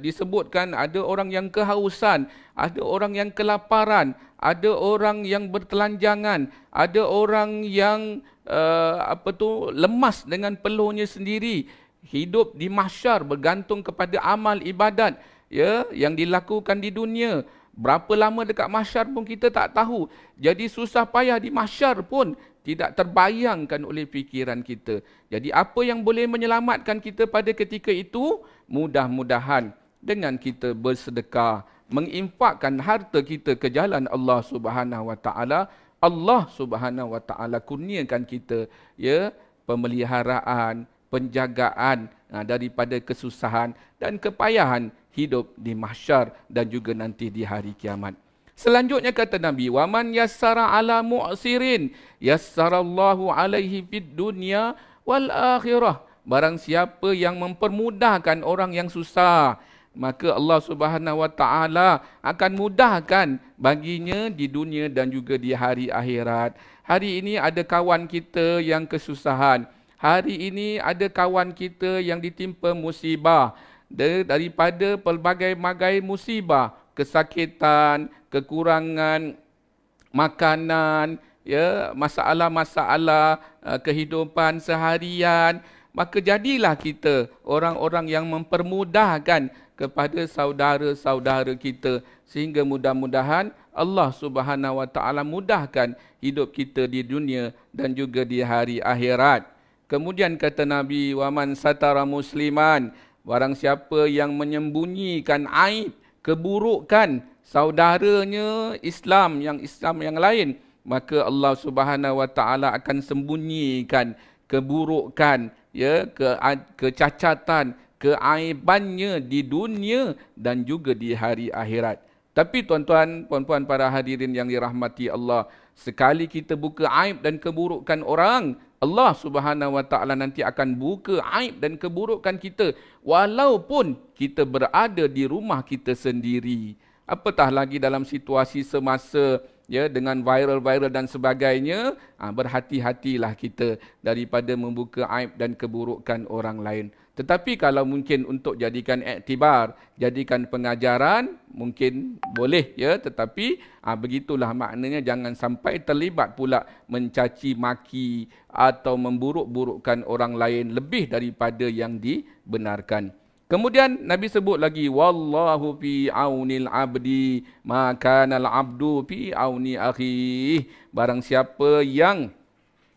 disebutkan ada orang yang kehausan, ada orang yang kelaparan, ada orang yang bertelanjangan, ada orang yang lemas dengan peluhnya sendiri. Hidup di mahsyar bergantung kepada amal ibadat yang dilakukan di dunia. Berapa lama dekat mahsyar pun kita tak tahu. Jadi susah payah di mahsyar pun tidak terbayangkan oleh fikiran kita. Jadi apa yang boleh menyelamatkan kita pada ketika itu? Mudah-mudahan dengan kita bersedekah, menginfakkan harta kita ke jalan Allah Subhanahu Wa Taala, Allah Subhanahu Wa Taala kurniakan kita pemeliharaan, penjagaan daripada kesusahan dan kepayahan hidup di mahsyar dan juga nanti di hari kiamat. Selanjutnya kata Nabi, wa man yassara ala mu'sirin yassarallahu alaihi fid dunya wal akhirah. Barang siapa yang mempermudahkan orang yang susah, maka Allah Subhanahu Wa Taala akan mudahkan baginya di dunia dan juga di hari akhirat. Hari ini ada kawan kita yang kesusahan. Hari ini ada kawan kita yang ditimpa musibah. Daripada pelbagai-bagai musibah, kesakitan, kekurangan makanan, masalah-masalah kehidupan seharian, maka jadilah kita orang-orang yang mempermudahkan kepada saudara-saudara kita, sehingga mudah-mudahan Allah Subhanahu Wa Taala mudahkan hidup kita di dunia dan juga di hari akhirat. Kemudian kata Nabi, wa man satara musliman, barang siapa yang menyembunyikan aib, keburukan saudaranya Islam yang lain, maka Allah Subhanahu Wa Taala akan sembunyikan keburukan, kecacatan, keaibannya di dunia dan juga di hari akhirat. Tapi tuan-tuan, puan-puan para hadirin yang dirahmati Allah, sekali kita buka aib dan keburukan orang, Allah Subhanahu Wa Taala nanti akan buka aib dan keburukan kita walaupun kita berada di rumah kita sendiri. Apatah lagi dalam situasi semasa dengan viral dan sebagainya, berhati-hatilah kita daripada membuka aib dan keburukan orang lain. Tetapi kalau mungkin untuk jadikan iktibar, jadikan pengajaran, mungkin boleh tetapi begitulah maknanya, jangan sampai terlibat pula mencaci maki atau memburuk-burukkan orang lain lebih daripada yang dibenarkan. Kemudian Nabi sebut lagi, wallahu fi aunil abdi ma kanal abdu fi auni akhihi. Barang siapa yang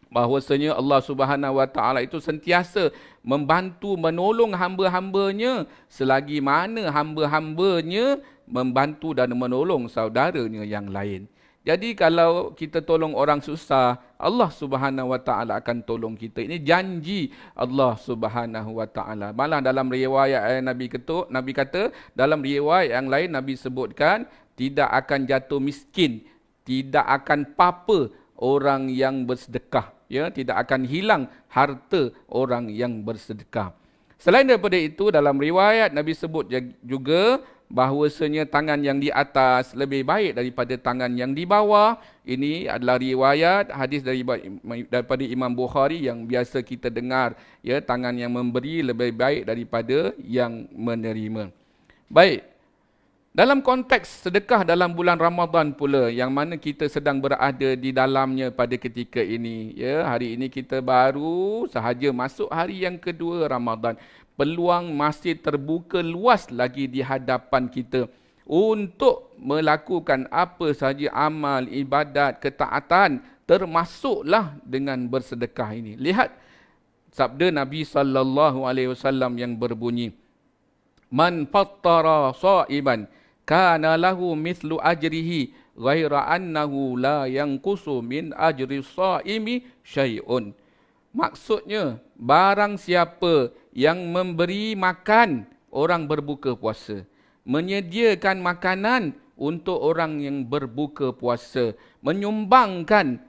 bahwasanya Allah Subhanahu Wa Taala itu sentiasa membantu menolong hamba-hambanya selagi mana hamba-hambanya membantu dan menolong saudaranya yang lain. Jadi kalau kita tolong orang susah, Allah Subhanahu Wa Taala akan tolong kita. Ini janji Allah Subhanahu Wa Taala. Malah dalam riwayat Nabi kata, dalam riwayat yang lain Nabi sebutkan, tidak akan jatuh miskin, tidak akan papa orang yang bersedekah, tidak akan hilang harta orang yang bersedekah. Selain daripada itu, dalam riwayat Nabi sebut juga bahawasanya tangan yang di atas lebih baik daripada tangan yang di bawah. Ini adalah riwayat hadis daripada Imam Bukhari yang biasa kita dengar, tangan yang memberi lebih baik daripada yang menerima. Baik. Dalam konteks sedekah dalam bulan Ramadan pula, yang mana kita sedang berada di dalamnya pada ketika ini. Hari ini kita baru sahaja masuk hari yang kedua Ramadan. Peluang masih terbuka luas lagi di hadapan kita untuk melakukan apa sahaja amal, ibadat, ketaatan, termasuklah dengan bersedekah ini. Lihat sabda Nabi SAW yang berbunyi, man fattara sha'iban kana lahu mithlu ajrihi ghaira annahu la yanqusu min ajri shaimi syai'un. Maksudnya, barang siapa yang memberi makan orang berbuka puasa, menyediakan makanan untuk orang yang berbuka puasa, menyumbangkan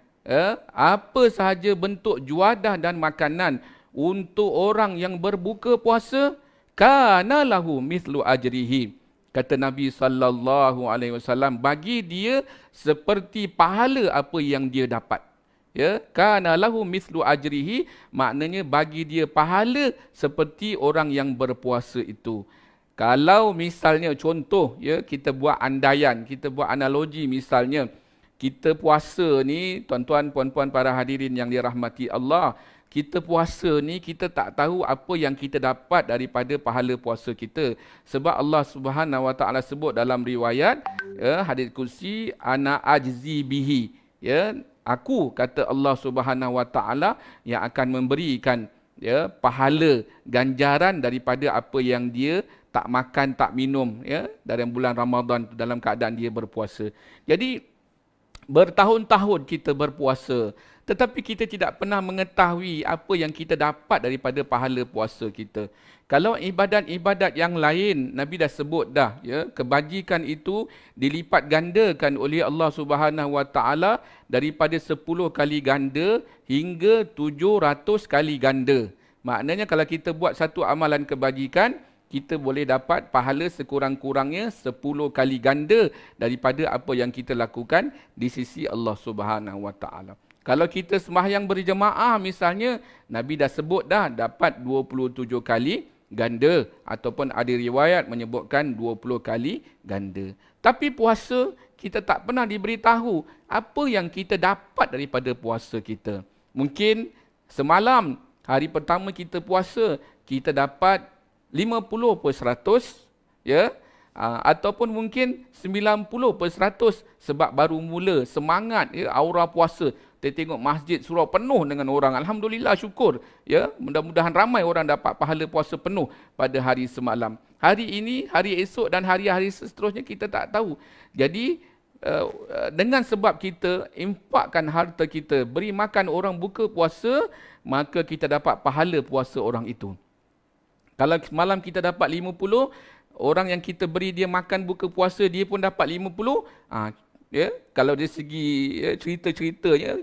apa sahaja bentuk juadah dan makanan untuk orang yang berbuka puasa, kana lahu mithlu ajrihi. Kata Nabi SAW, bagi dia seperti pahala apa yang dia dapat. Kana lahu mithlu ajrihi, maknanya bagi dia pahala seperti orang yang berpuasa itu. Kalau misalnya contoh, kita buat andaian, kita buat analogi, misalnya kita puasa ni, tuan-tuan, puan-puan para hadirin yang dirahmati Allah, kita puasa ni kita tak tahu apa yang kita dapat daripada pahala puasa kita. Sebab Allah Subhanahu Wa Taala sebut dalam riwayat hadis kursi, ana ajzi bihi, ya, aku, kata Allah Subhanahu Wa Taala, yang akan memberikan pahala ganjaran daripada apa yang dia tak makan tak minum dalam bulan Ramadan dalam keadaan dia berpuasa. Jadi bertahun-tahun kita berpuasa, tetapi kita tidak pernah mengetahui apa yang kita dapat daripada pahala puasa kita. Kalau ibadat-ibadat yang lain, Nabi dah sebut dah, kebajikan itu dilipat gandakan oleh Allah Subhanahu Wa Taala daripada 10 kali ganda hingga 700 kali ganda. Maknanya kalau kita buat satu amalan kebajikan, kita boleh dapat pahala sekurang-kurangnya 10 kali ganda daripada apa yang kita lakukan di sisi Allah Subhanahu Wa Taala. Kalau kita sembahyang berjemaah misalnya, Nabi dah sebut dah dapat 27 kali ganda, ataupun ada riwayat menyebutkan 20 kali ganda. Tapi puasa, kita tak pernah diberitahu apa yang kita dapat daripada puasa kita. Mungkin semalam, hari pertama kita puasa, kita dapat 50%, ataupun mungkin 90% sebab baru mula semangat, aura puasa. Kita tengok masjid surau penuh dengan orang. Alhamdulillah, syukur. Mudah-mudahan ramai orang dapat pahala puasa penuh pada hari semalam. Hari ini, hari esok dan hari-hari seterusnya kita tak tahu. Jadi dengan sebab kita infakkan harta kita, beri makan orang buka puasa, maka kita dapat pahala puasa orang itu. Kalau semalam kita dapat 50, orang yang kita beri dia makan buka puasa, dia pun dapat 50. Kalau dari segi cerita-ceritanya,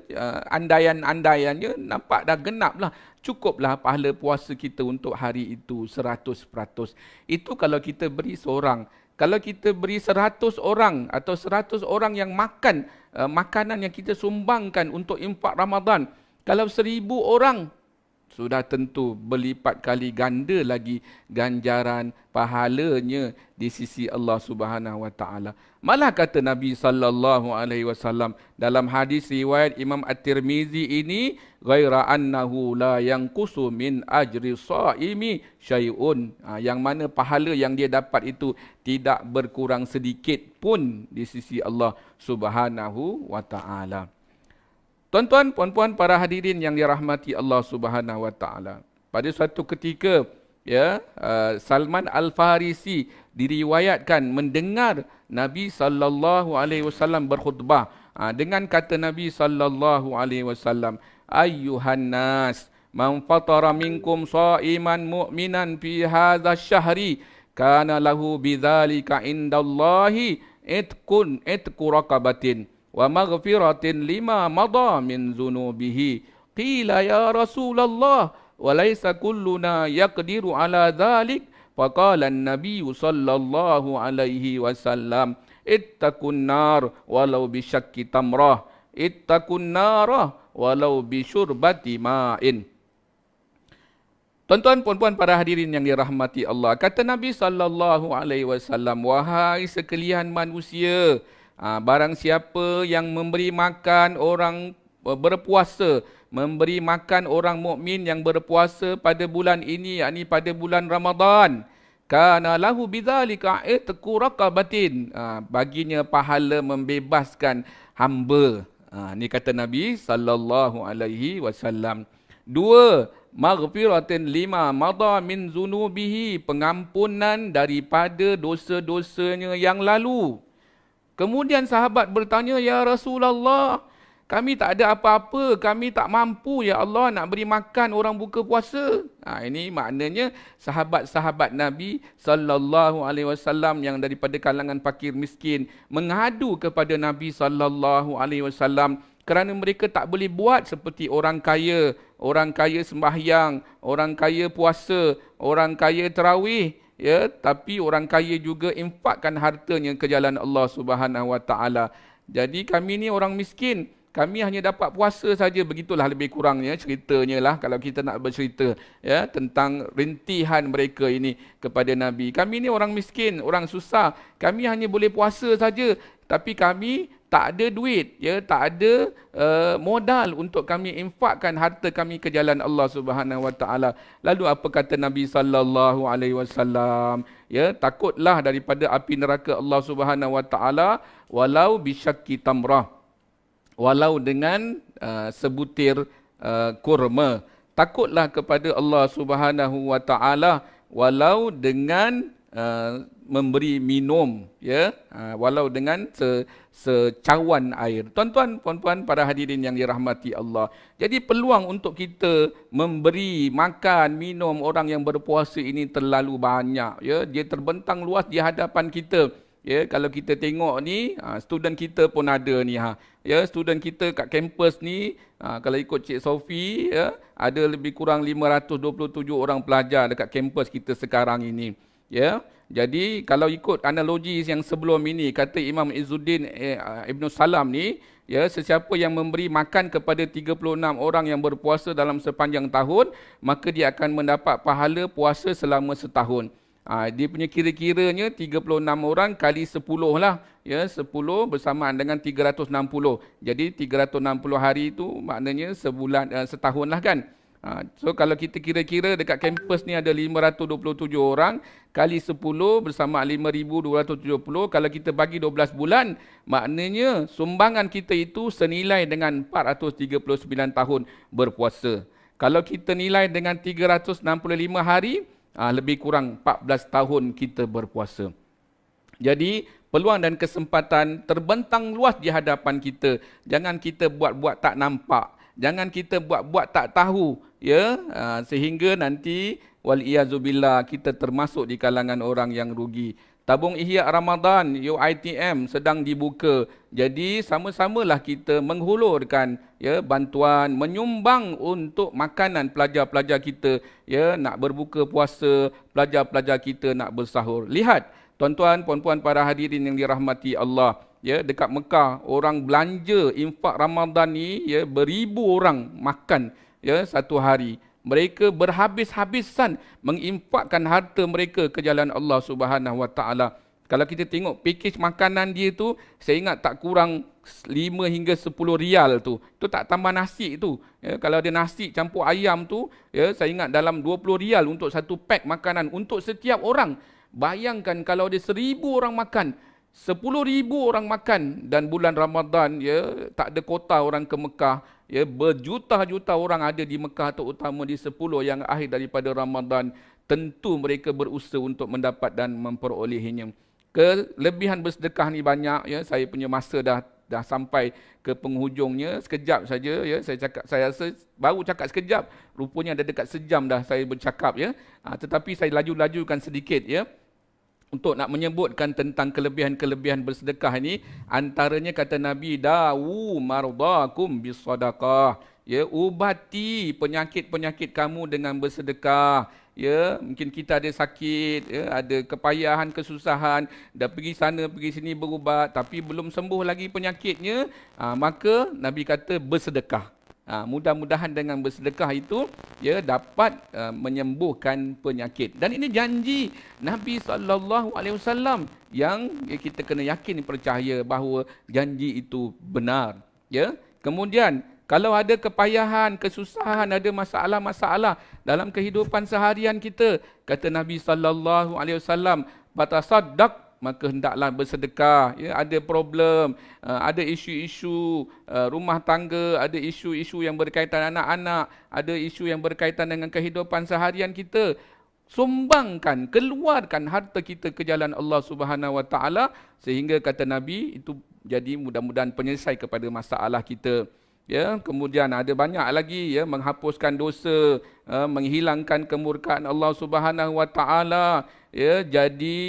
andaian-andaiannya nampak dah genap lah. Cukuplah pahala puasa kita untuk hari itu 100%. Itu kalau kita beri seorang. Kalau kita beri 100 orang atau 100 orang yang makan makanan yang kita sumbangkan untuk infak Ramadan, kalau 1000 orang, sudah tentu berlipat kali ganda lagi ganjaran pahalanya di sisi Allah Subhanahu Wa Taala. Malah kata Nabi sallallahu alaihi wasallam dalam hadis riwayat Imam At-Tirmizi ini, ghaira annahu la yanqusu min ajri shaimi syai'un, yang mana pahala yang dia dapat itu tidak berkurang sedikit pun di sisi Allah Subhanahu Wa Taala. Tuan-tuan, puan-puan, para hadirin yang dirahmati Allah Subhanahu Wa Taala. Pada suatu ketika, Salman Al-Farisi diriwayatkan mendengar Nabi sallallahu alaihi wasallam berkhutbah dengan kata Nabi sallallahu alaihi wasallam, ayyuhan nas, man fatara minkum shaiman mu'minan fi hadha syahri kana lahu bidzalika indallahi itqu raqabatin wa maghfiratin lima madha min zunubihi. Qila ya Rasulullah wa laysa kulluna yaqdiru ala dhalik. Faqala an-nabiy sallallahu alaihi wasallam, ittaqun nar walau bi syakki tamrah, ittaqun nar walau bi syurbati ma'in. Tuan-tuan, puan-puan, para hadirin yang dirahmati Allah, kata Nabi sallallahu alaihi wasallam, wahai sekalian manusia, barang siapa yang memberi makan orang berpuasa, memberi makan orang mukmin yang berpuasa pada bulan ini, yakni pada bulan Ramadan, kana lahu bidzalika itqu raqabatin, baginya pahala membebaskan hamba. Ni kata Nabi sallallahu alaihi wasallam. 2, maghfiratin lima madha min zunubihi, pengampunan daripada dosa-dosanya yang lalu. Kemudian sahabat bertanya, ya Rasulullah, kami tak ada apa-apa, kami tak mampu ya Allah nak beri makan orang buka puasa. Ini maknanya sahabat-sahabat Nabi sallallahu alaihi wasallam yang daripada kalangan fakir miskin mengadu kepada Nabi sallallahu alaihi wasallam kerana mereka tak boleh buat seperti orang kaya sembahyang, orang kaya puasa, orang kaya tarawih. Tapi orang kaya juga infakkan hartanya ke jalan Allah Subhanahu Wa Taala. Jadi kami ni orang miskin, kami hanya dapat puasa saja, begitulah lebih kurangnya ceritanya lah kalau kita nak bercerita tentang rintihan mereka ini kepada Nabi. Kami ni orang miskin, orang susah, kami hanya boleh puasa saja, tapi kami tak ada duit, ya, tak ada modal untuk kami infakkan harta kami ke jalan Allah Subhanahu Wa Taala. Lalu apa kata Nabi sallallahu alaihi wasallam? Ya, takutlah daripada api neraka Allah Subhanahu Wa Taala walau bisyakki tamrah. Walau dengan sebutir kurma. Takutlah kepada Allah Subhanahu Wa Taala walau dengan memberi minum, ya, walau dengan secawan air. Tuan-tuan, puan-puan, para hadirin yang dirahmati Allah. Jadi peluang untuk kita memberi makan, minum orang yang berpuasa ini terlalu banyak, ya. Dia terbentang luas di hadapan kita. Ya, kalau kita tengok ni, student kita pun ada ni, ya, student kita kat kampus ni, kalau ikut Cik Sofi, ya, ada lebih kurang 527 orang pelajar dekat kampus kita sekarang ini. Ya, jadi kalau ikut analogi yang sebelum ini, kata Imam Izzuddin Ibn Salam ni, ya, sesiapa yang memberi makan kepada 36 orang yang berpuasa dalam sepanjang tahun, maka dia akan mendapat pahala puasa selama setahun. Dia punya kira-kiranya 36 orang kali 10 lah, ya, 10 bersamaan dengan 360. Jadi 360 hari itu maknanya sebulan, setahun lah kan. So kalau kita kira-kira dekat kampus ni ada 527 orang kali 10 bersama 5,270. Kalau kita bagi 12 bulan, maknanya sumbangan kita itu senilai dengan 439 tahun berpuasa. Kalau kita nilai dengan 365 hari, lebih kurang 14 tahun kita berpuasa. Jadi peluang dan kesempatan terbentang luas di hadapan kita. Jangan kita buat-buat tak nampak. Jangan kita buat-buat tak tahu, ya, sehingga nanti wal-iyazubillah kita termasuk di kalangan orang yang rugi. Tabung Ihya Ramadan UITM sedang dibuka. Jadi sama-samalah kita menghulurkan, ya, bantuan, menyumbang untuk makanan pelajar-pelajar kita, ya, nak berbuka puasa, pelajar-pelajar kita nak bersahur. Lihat tuan-tuan, puan-puan, para hadirin yang dirahmati Allah. Ya, dekat Mekah orang belanja infak Ramadan ni, ya, beribu orang makan, ya, satu hari. Mereka berhabis-habisan menginfakkan harta mereka ke jalan Allah Subhanahu Wa Taala. Kalau kita tengok pakej makanan dia tu, saya ingat tak kurang 5 hingga 10 rial tu. Tu tak tambah nasi tu. Ya, kalau ada nasi campur ayam tu, ya, saya ingat dalam 20 rial untuk satu pack makanan untuk setiap orang. Bayangkan kalau ada 1,000 orang makan, 10,000 orang makan, dan bulan Ramadan, ya, tak ada kota orang ke Mekah, ya, berjuta-juta orang ada di Mekah, terutama di 10 yang akhir daripada Ramadan. Tentu mereka berusaha untuk mendapat dan memperolehinya. Kelebihan bersedekah ni banyak, ya. Saya punya masa dah sampai ke penghujungnya. Sekejap saja, ya, saya rasa baru cakap sekejap, rupanya dah dekat sejam dah saya bercakap, ya. Tetapi saya laju-lajukan sedikit, ya, untuk nak menyebutkan tentang kelebihan-kelebihan bersedekah ini. Antaranya kata Nabi, dawu mardakum bisadaqah. Ya, ubati penyakit-penyakit kamu dengan bersedekah. Ya, mungkin kita ada sakit, ya, ada kepayahan, kesusahan, dah pergi sana pergi sini berubat tapi belum sembuh lagi penyakitnya, maka Nabi kata bersedekah. Mudah-mudahan dengan bersedekah itu, ya, dapat menyembuhkan penyakit. Dan ini janji Nabi SAW yang, ya, kita kena yakin, percaya bahawa janji itu benar. Ya. Kemudian kalau ada kepayahan, kesusahan, ada masalah-masalah dalam kehidupan seharian kita, kata Nabi SAW, batasaddaq, maka hendaklah bersedekah. Ya, ada problem, ada isu-isu rumah tangga, ada isu-isu yang berkaitan anak-anak, ada isu yang berkaitan dengan kehidupan seharian kita. Sumbangkan, keluarkan harta kita ke jalan Allah Subhanahu Wa Taala, sehingga kata Nabi itu jadi mudah-mudahan penyelesai kepada masalah kita. Ya, kemudian ada banyak lagi, ya, menghapuskan dosa, menghilangkan kemurkaan Allah Subhanahu Wa Taala, ya, jadi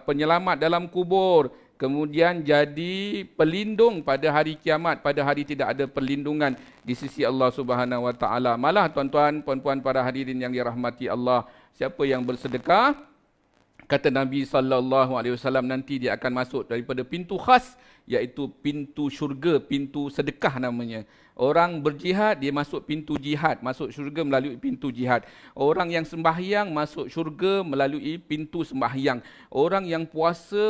penyelamat dalam kubur, kemudian jadi pelindung pada hari kiamat, pada hari tidak ada perlindungan di sisi Allah Subhanahu Wa Taala. Malah tuan-tuan, puan-puan, para hadirin yang dirahmati Allah, siapa yang bersedekah, Kata Nabi SAW, nanti dia akan masuk daripada pintu khas, iaitu pintu syurga, pintu sedekah namanya. Orang berjihad, dia masuk pintu jihad, masuk syurga melalui pintu jihad. Orang yang sembahyang masuk syurga melalui pintu sembahyang. Orang yang puasa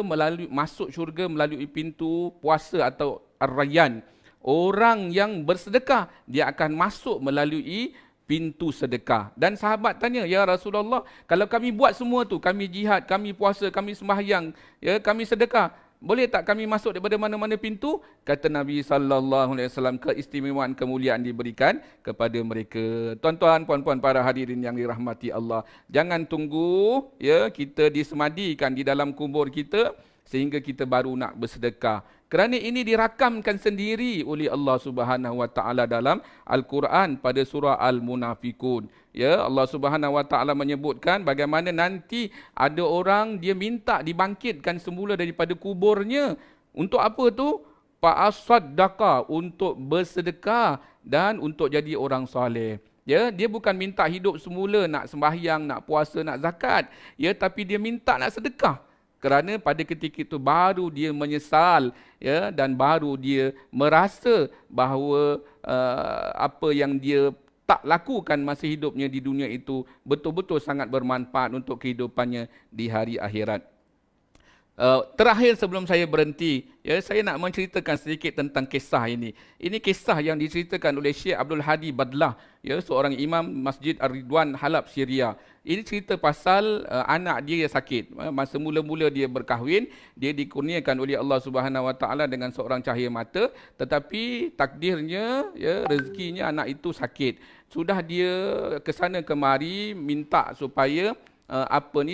masuk syurga melalui pintu puasa atau ar-rayyan. Orang yang bersedekah, dia akan masuk melalui pintu sedekah. Dan sahabat tanya, ya Rasulullah, kalau kami buat semua tu, kami jihad, kami puasa, kami sembahyang, ya, kami sedekah, boleh tak kami masuk daripada mana-mana pintu? Kata Nabi SAW, keistimewaan, kemuliaan diberikan kepada mereka. Tuan-tuan, puan-puan, para hadirin yang dirahmati Allah, jangan tunggu ya kita disemadikan di dalam kubur kita sehingga kita baru nak bersedekah. Kerana ini dirakamkan sendiri oleh Allah Subhanahu Wa Taala dalam Al-Quran pada surah Al-Munafikun. Ya, Allah Subhanahu Wa Taala menyebutkan bagaimana nanti ada orang dia minta dibangkitkan semula daripada kuburnya. Untuk apa tu? Fa'asaddaqa, untuk bersedekah dan untuk jadi orang soleh. Ya, dia bukan minta hidup semula nak sembahyang, nak puasa, nak zakat. Ya, tapi dia minta nak sedekah. Kerana pada ketika itu baru dia menyesal, ya, dan baru dia merasa bahawa apa yang dia tak lakukan masa hidupnya di dunia itu betul-betul sangat bermanfaat untuk kehidupannya di hari akhirat. Terakhir sebelum saya berhenti, ya, saya nak menceritakan sedikit tentang kisah ini. Ini kisah yang diceritakan oleh Syekh Abdul Hadi Badlah, ya, seorang imam Masjid Ar-Ridwan Halab, Syria. Ini cerita pasal anak dia yang sakit. Masa mula-mula dia berkahwin, dia dikurniakan oleh Allah Subhanahu Wa Taala dengan seorang cahaya mata, tetapi takdirnya, ya, rezekinya anak itu sakit. Sudah dia ke sana kemari minta supaya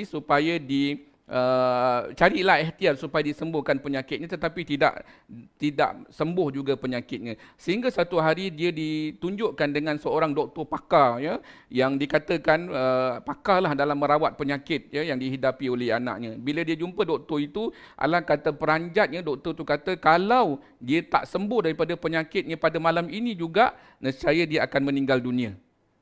supaya carilah ikhtiar supaya disembuhkan penyakitnya, tetapi tidak sembuh juga penyakitnya. Sehingga satu hari dia ditunjukkan dengan seorang doktor pakar, ya, yang dikatakan pakarlah dalam merawat penyakit, ya, yang dihidapi oleh anaknya. Bila dia jumpa doktor itu, alangkah kata peranjatnya, doktor itu kata kalau dia tak sembuh daripada penyakitnya pada malam ini juga, nescaya dia akan meninggal dunia.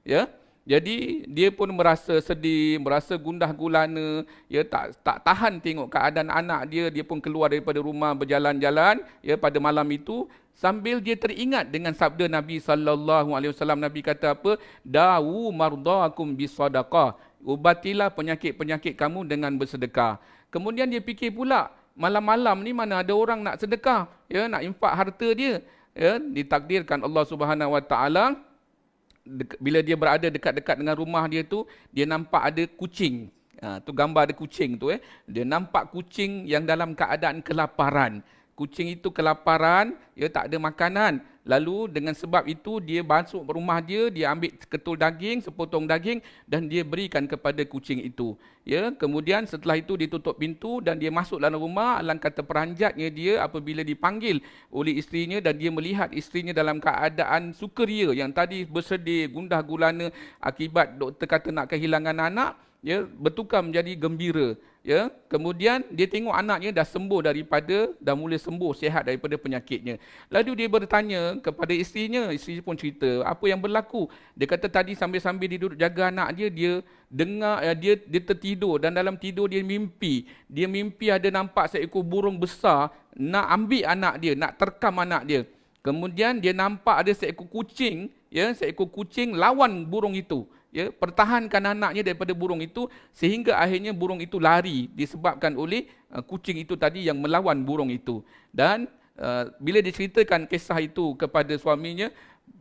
Ya. Jadi dia pun merasa sedih, merasa gundah gulana, ya, tak tahan tengok keadaan anak dia. Dia pun keluar daripada rumah berjalan-jalan, ya, pada malam itu sambil dia teringat dengan sabda Nabi SAW. Nabi kata apa? Dawu mardakum bisadaqah. Ubatilah penyakit-penyakit kamu dengan bersedekah. Kemudian dia fikir pula, malam-malam ni mana ada orang nak sedekah, ya, nak infak harta dia. Ya, ditakdirkan Allah Subhanahu Wa Taala, bila dia berada dekat-dekat dengan rumah dia tu, dia nampak ada kucing. Tu gambar ada kucing tu. Dia nampak kucing yang dalam keadaan kelaparan. Kucing itu kelaparan, dia tak ada makanan. Lalu dengan sebab itu dia masuk rumah dia, dia ambil ketul daging, sepotong daging dan dia berikan kepada kucing itu. Ya, kemudian setelah itu dia tutup pintu dan dia masuk dalam rumah. Alangkah terperanjatnya dia apabila dipanggil oleh isterinya dan dia melihat isterinya dalam keadaan sukaria, yang tadi bersedih, gundah gulana akibat doktor kata nak kehilangan anak, ya, bertukar menjadi gembira. Ya, kemudian dia tengok anaknya dah mula sembuh, sihat daripada penyakitnya. Lalu dia bertanya kepada isterinya, isteri pun cerita apa yang berlaku. Dia kata tadi sambil-sambil dia duduk jaga anak dia, dia dengar, dia tertidur dan dalam tidur dia mimpi. Dia mimpi ada nampak seekor burung besar nak ambil anak dia, nak terkam anak dia. Kemudian dia nampak ada seekor kucing, ya, seekor kucing lawan burung itu. Ya, pertahankan anaknya daripada burung itu sehingga akhirnya burung itu lari disebabkan oleh kucing itu tadi yang melawan burung itu. Dan bila diceritakan kisah itu kepada suaminya,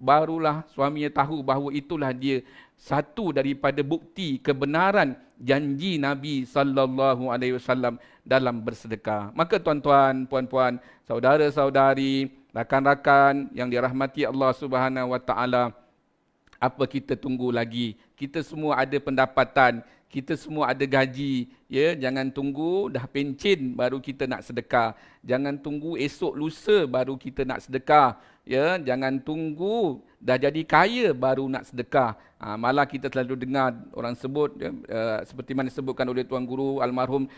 barulah suaminya tahu bahawa itulah dia satu daripada bukti kebenaran janji Nabi SAW dalam bersedekah. Maka tuan-tuan, puan-puan, saudara-saudari, rakan-rakan yang dirahmati Allah Subhanahu Wa Taala, apa kita tunggu lagi? Kita semua ada pendapatan, kita semua ada gaji, ya. Jangan tunggu dah pencen baru kita nak sedekah. Jangan tunggu esok lusa baru kita nak sedekah, ya. Jangan tunggu dah jadi kaya baru nak sedekah. Malah kita selalu dengar orang sebut, ya, seperti mana disebutkan oleh Tuan Guru almarhum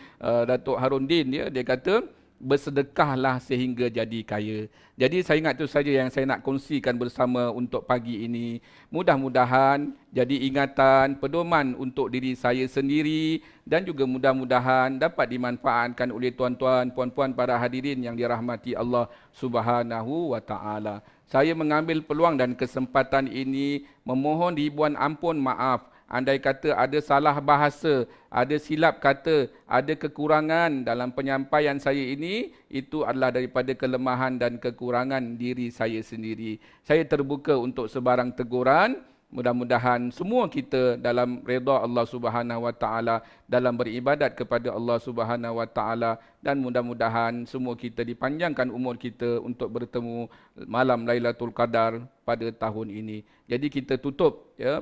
Datuk Harun Din, ya, dia kata bersedekahlah sehingga jadi kaya. Jadi saya ingat itu saja yang saya nak kongsikan bersama untuk pagi ini. Mudah-mudahan jadi ingatan, pedoman untuk diri saya sendiri dan juga mudah-mudahan dapat dimanfaatkan oleh tuan-tuan, puan-puan para hadirin yang dirahmati Allah Subhanahu wa taala. Saya mengambil peluang dan kesempatan ini memohon ribuan ampun maaf andai kata ada salah bahasa, ada silap kata, ada kekurangan dalam penyampaian saya ini, itu adalah daripada kelemahan dan kekurangan diri saya sendiri. Saya terbuka untuk sebarang teguran. Mudah-mudahan semua kita dalam redha Allah Subhanahu wa taala, dalam beribadat kepada Allah Subhanahu wa taala, dan mudah-mudahan semua kita dipanjangkan umur kita untuk bertemu malam Lailatul Qadar pada tahun ini. Jadi kita tutup ya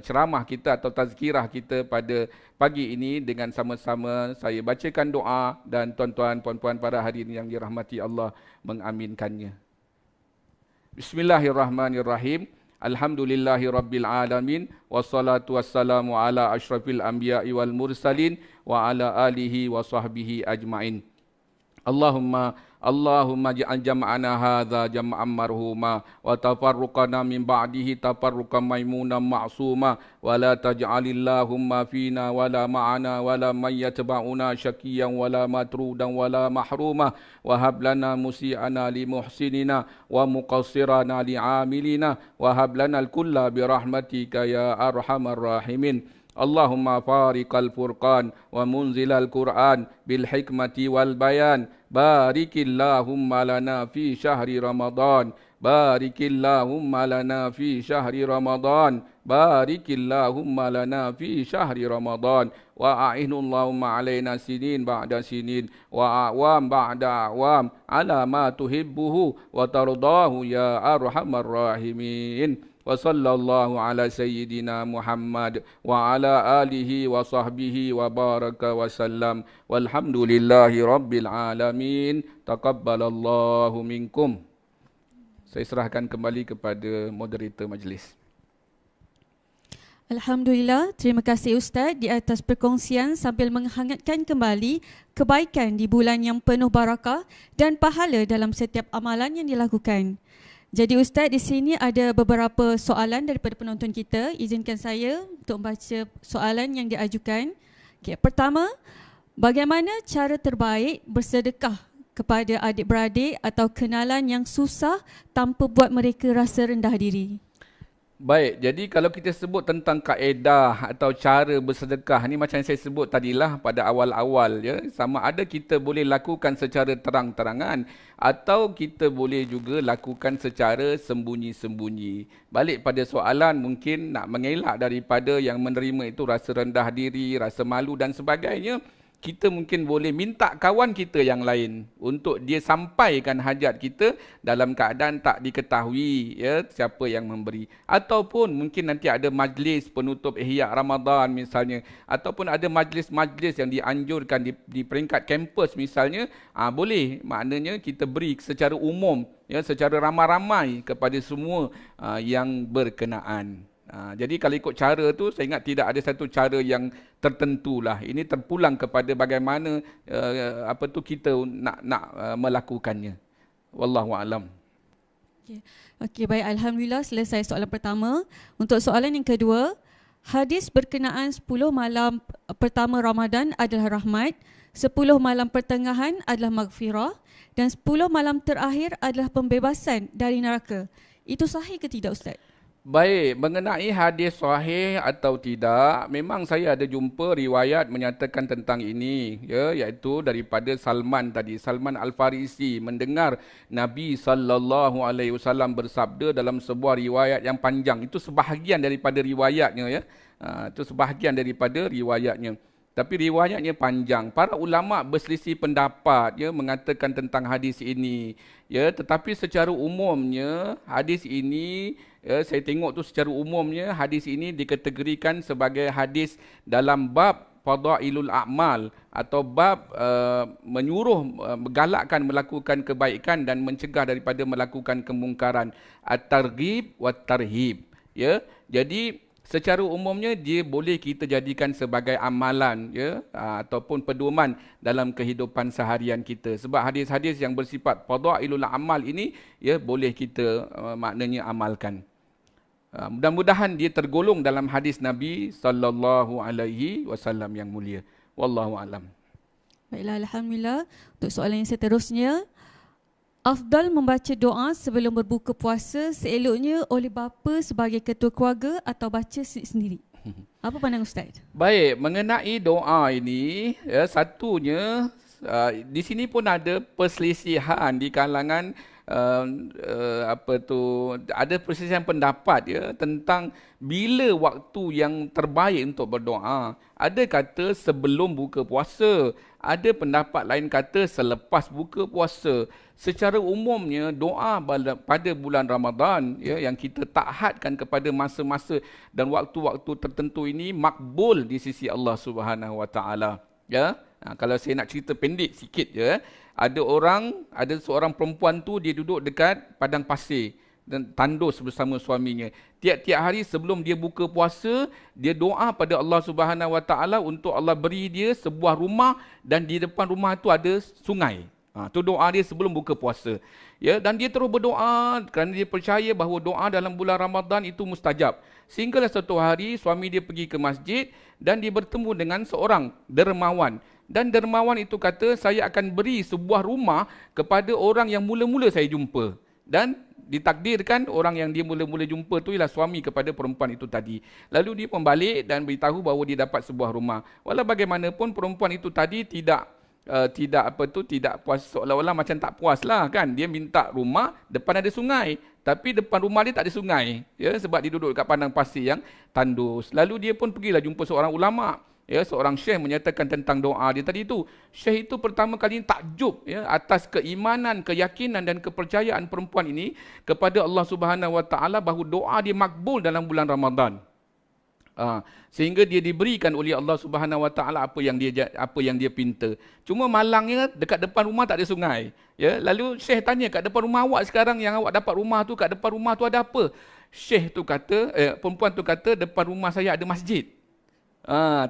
ceramah kita atau tazkirah kita pada pagi ini dengan sama-sama saya bacakan doa dan tuan-tuan puan-puan para hadirin yang dirahmati Allah mengaminkannya. Bismillahirrahmanirrahim. Alhamdulillahi Rabbil Alamin. Wassalatu wassalamu ala ashrafil anbiya'i wal mursalin wa ala alihi wa sahbihi ajma'in. Allahumma ja'al jam'ana hadha jam'an marhuma wa tafarruqana min ba'dihi tafarruqan maymunan ma'suma wa la taj'alillahumma fina wa la ma'ana wa la man yatba'una syakiyan wa la matrudan wa la mahruma wa hab lana musi'ana li muhsinina wa muqassirana li 'amilina wa hab lana al-kulla bi rahmatika ya arhamar rahimin. Allahumma fariqal furqan wa munzilal Qur'an bil hikmati wal bayan. Barikillahumma lana fi syahri Ramadan. Barikillahumma lana fi syahri Ramadan. Barikillahumma lana fi syahri Ramadan. Wa a'inallahumma alaina sinin ba'da sinin wa a'wam ba'da a'wam ala ma tuhibbuhu wa tardahu ya arhamar rahimin. Wa sallallahu ala sayyidina Muhammad wa ala alihi wa sahbihi wa baraka wa sallam. Walhamdulillahi rabbil alamin. Taqabbalallahu minkum. Saya serahkan kembali kepada moderator majlis. Alhamdulillah, terima kasih Ustaz di atas perkongsian sambil menghangatkan kembali kebaikan di bulan yang penuh barakah dan pahala dalam setiap amalan yang dilakukan. Jadi Ustaz, di sini ada beberapa soalan daripada penonton kita. Izinkan saya untuk membaca soalan yang diajukan. Okay, pertama, bagaimana cara terbaik bersedekah kepada adik-beradik atau kenalan yang susah tanpa buat mereka rasa rendah diri? Baik, jadi kalau kita sebut tentang kaedah atau cara bersedekah ni macam yang saya sebut tadilah pada awal-awal ya, sama ada kita boleh lakukan secara terang-terangan atau kita boleh juga lakukan secara sembunyi-sembunyi. Balik pada soalan, mungkin nak mengelak daripada yang menerima itu rasa rendah diri, rasa malu dan sebagainya. Kita mungkin boleh minta kawan kita yang lain untuk dia sampaikan hajat kita dalam keadaan tak diketahui ya siapa yang memberi. Ataupun mungkin nanti ada majlis penutup Ihya Ramadan misalnya, ataupun ada majlis-majlis yang dianjurkan di peringkat kampus misalnya, boleh maknanya kita beri secara umum ya, secara ramai-ramai kepada semua yang berkenaan. Jadi kalau ikut cara tu, saya ingat tidak ada satu cara yang tertentu lah. Ini terpulang kepada bagaimana kita nak melakukannya. Wallahu a'lam. Okey, baik, alhamdulillah selesai soalan pertama. Untuk soalan yang kedua, hadis berkenaan 10 malam pertama Ramadan adalah rahmat, 10 malam pertengahan adalah maghfirah dan 10 malam terakhir adalah pembebasan dari neraka. Itu sahih ke tidak Ustaz? Baik, mengenai hadis sahih atau tidak, memang saya ada jumpa riwayat menyatakan tentang ini, ya, iaitu daripada Salman tadi. Salman Al-Farisi mendengar Nabi SAW bersabda dalam sebuah riwayat yang panjang. Itu sebahagian daripada riwayatnya, ya. Itu sebahagian daripada riwayatnya. Tapi riwayatnya panjang. Para ulama berselisih pendapat ya mengatakan tentang hadis ini. Ya, tetapi secara umumnya hadis ini saya tengok tu secara umumnya hadis ini dikategorikan sebagai hadis dalam bab fadailul a'mal atau bab menyuruh menggalakkan melakukan kebaikan dan mencegah daripada melakukan kemungkaran, at-targhib wat tarhib ya. Jadi secara umumnya dia boleh kita jadikan sebagai amalan, ya, ataupun pedoman dalam kehidupan seharian kita. Sebab hadis-hadis yang bersifat fadailul amal ini, ya, boleh kita maknanya amalkan. Mudah-mudahan dia tergolong dalam hadis Nabi sallallahu alaihi wasallam yang mulia. Wallahu alam. Baiklah, alhamdulillah. Untuk soalan yang seterusnya, afdal membaca doa sebelum berbuka puasa seeloknya oleh bapa sebagai ketua keluarga atau baca sendiri? Apa pandangan Ustaz? Baik, mengenai doa ini, ya, satunya di sini pun ada perselisihan di kalangan ada perselisihan pendapat, ya, tentang bila waktu yang terbaik untuk berdoa. Ada kata sebelum buka puasa, ada pendapat lain kata selepas buka puasa. Secara umumnya doa pada bulan Ramadan, ya, yang kita takhadkan kepada masa-masa dan waktu-waktu tertentu ini makbul di sisi Allah Subhanahu Wa Taala. Ya, kalau saya nak cerita pendek sikit, ya, ada seorang perempuan tu dia duduk dekat padang pasir dan tandus bersama suaminya. Tiap-tiap hari sebelum dia buka puasa, dia doa pada Allah Subhanahu Wa Taala untuk Allah beri dia sebuah rumah dan di depan rumah tu ada sungai. Itu doa dia sebelum buka puasa. Ya, dan dia terus berdoa kerana dia percaya bahawa doa dalam bulan Ramadan itu mustajab. Sehinggalah satu hari suami dia pergi ke masjid dan dia bertemu dengan seorang dermawan. Dan dermawan itu kata, saya akan beri sebuah rumah kepada orang yang mula-mula saya jumpa. Dan ditakdirkan orang yang dia mula-mula jumpa tu ialah suami kepada perempuan itu tadi. Lalu dia pun balik dan beritahu bahawa dia dapat sebuah rumah. Walau bagaimanapun perempuan itu tadi tidak puas, seolah-olah macam tak puas lah kan. Dia minta rumah depan ada sungai, tapi depan rumah dia tak ada sungai, ya, sebab dia duduk dekat padang pasir yang tandus. Lalu dia pun pergilah jumpa seorang ulama, ya, seorang syekh menyatakan tentang doa dia tadi itu. Syekh itu pertama kali takjub, ya, atas keimanan, keyakinan dan kepercayaan perempuan ini kepada Allah Subhanahu Wa Taala bahawa doa dia makbul dalam bulan Ramadan. Sehingga dia diberikan oleh Allah Subhanahu Wa Taala apa yang dia pinta. Cuma malangnya dekat depan rumah tak ada sungai. Ya, lalu Syekh tanya, kat depan rumah awak sekarang yang awak dapat rumah tu, kat depan rumah tu ada apa? Syekh tu kata, perempuan tu kata, depan rumah saya ada masjid.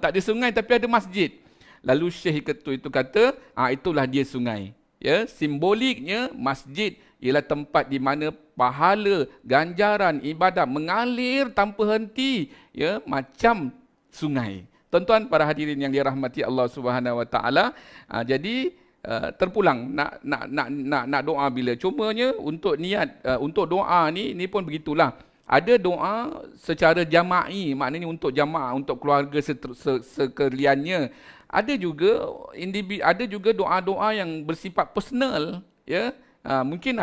Tak ada sungai tapi ada masjid. Lalu Syekh itu kata, itulah dia sungai. Ya, simboliknya masjid ialah tempat di mana pahala, ganjaran, ibadat mengalir tanpa henti, ya, macam sungai. Tuan-tuan para hadirin yang dirahmati Allah Subhanahu Wa Taala, jadi terpulang nak doa bila. Cumanya untuk niat untuk doa ni pun begitulah. Ada doa secara jama'i, maknanya untuk jamaah, untuk keluarga sekaliannya. Ada juga doa-doa yang bersifat personal, ya. Mungkin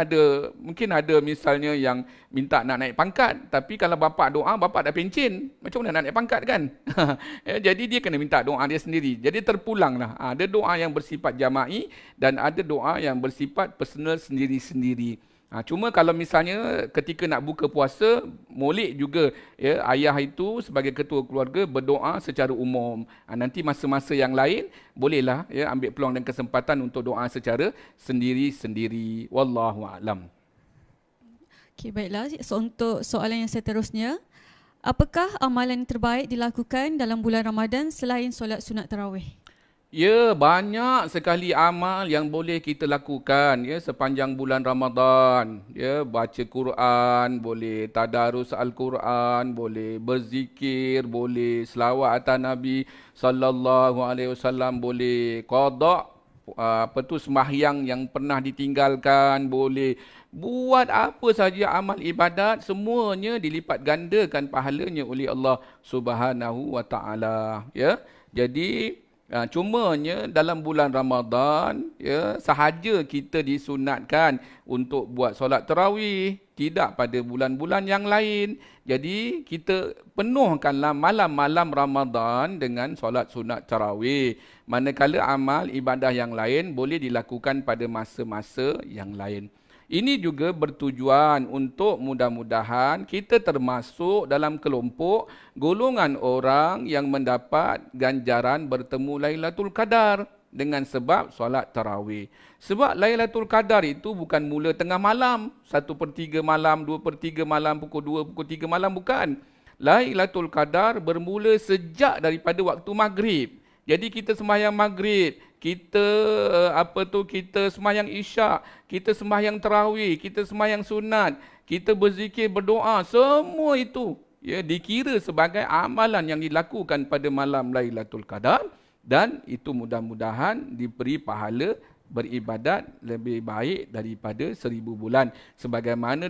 ada misalnya yang minta nak naik pangkat, tapi kalau bapa doa, bapa dah pencen, macam mana nak naik pangkat kan? Jadi dia kena minta doa dia sendiri. Jadi terpulanglah. Ada doa yang bersifat jama'i dan ada doa yang bersifat personal sendiri-sendiri. Cuma kalau misalnya ketika nak buka puasa, molek juga, ya, ayah itu sebagai ketua keluarga berdoa secara umum. Nanti masa-masa yang lain bolehlah, ya, ambil peluang dan kesempatan untuk doa secara sendiri-sendiri. Wallahu a'lam. Okey, baiklah. So, untuk soalan yang seterusnya, apakah amalan terbaik dilakukan dalam bulan Ramadan selain solat sunat tarawih? Ya, banyak sekali amal yang boleh kita lakukan, ya, sepanjang bulan Ramadan. Ya, baca Quran, boleh tadarus Al-Quran, boleh berzikir, boleh selawat atas Nabi sallallahu alaihi wasallam, boleh qada sembahyang yang pernah ditinggalkan, boleh buat apa saja amal ibadat, semuanya dilipat gandakan pahalanya oleh Allah Subhanahu Wa Taala. Ya, jadi cumanya dalam bulan Ramadan, ya, sahaja kita disunatkan untuk buat solat tarawih, tidak pada bulan-bulan yang lain. Jadi kita penuhkanlah malam-malam Ramadan dengan solat sunat tarawih. Manakala amal ibadah yang lain boleh dilakukan pada masa-masa yang lain. Ini juga bertujuan untuk mudah-mudahan kita termasuk dalam kelompok golongan orang yang mendapat ganjaran bertemu Lailatul Qadar dengan sebab solat tarawih. Sebab Lailatul Qadar itu bukan mula tengah malam, 1/3 malam, 2/3 malam, pukul 2, pukul 3 malam, bukan. Lailatul Qadar bermula sejak daripada waktu maghrib. Jadi kita sembahyang maghrib, kita kita sembahyang isyak, kita sembahyang tarawih, kita sembahyang sunat, kita berzikir, berdoa, semua itu dikira sebagai amalan yang dilakukan pada malam Lailatul Qadar, dan itu mudah-mudahan diberi pahala beribadat lebih baik daripada 1000 bulan sebagaimana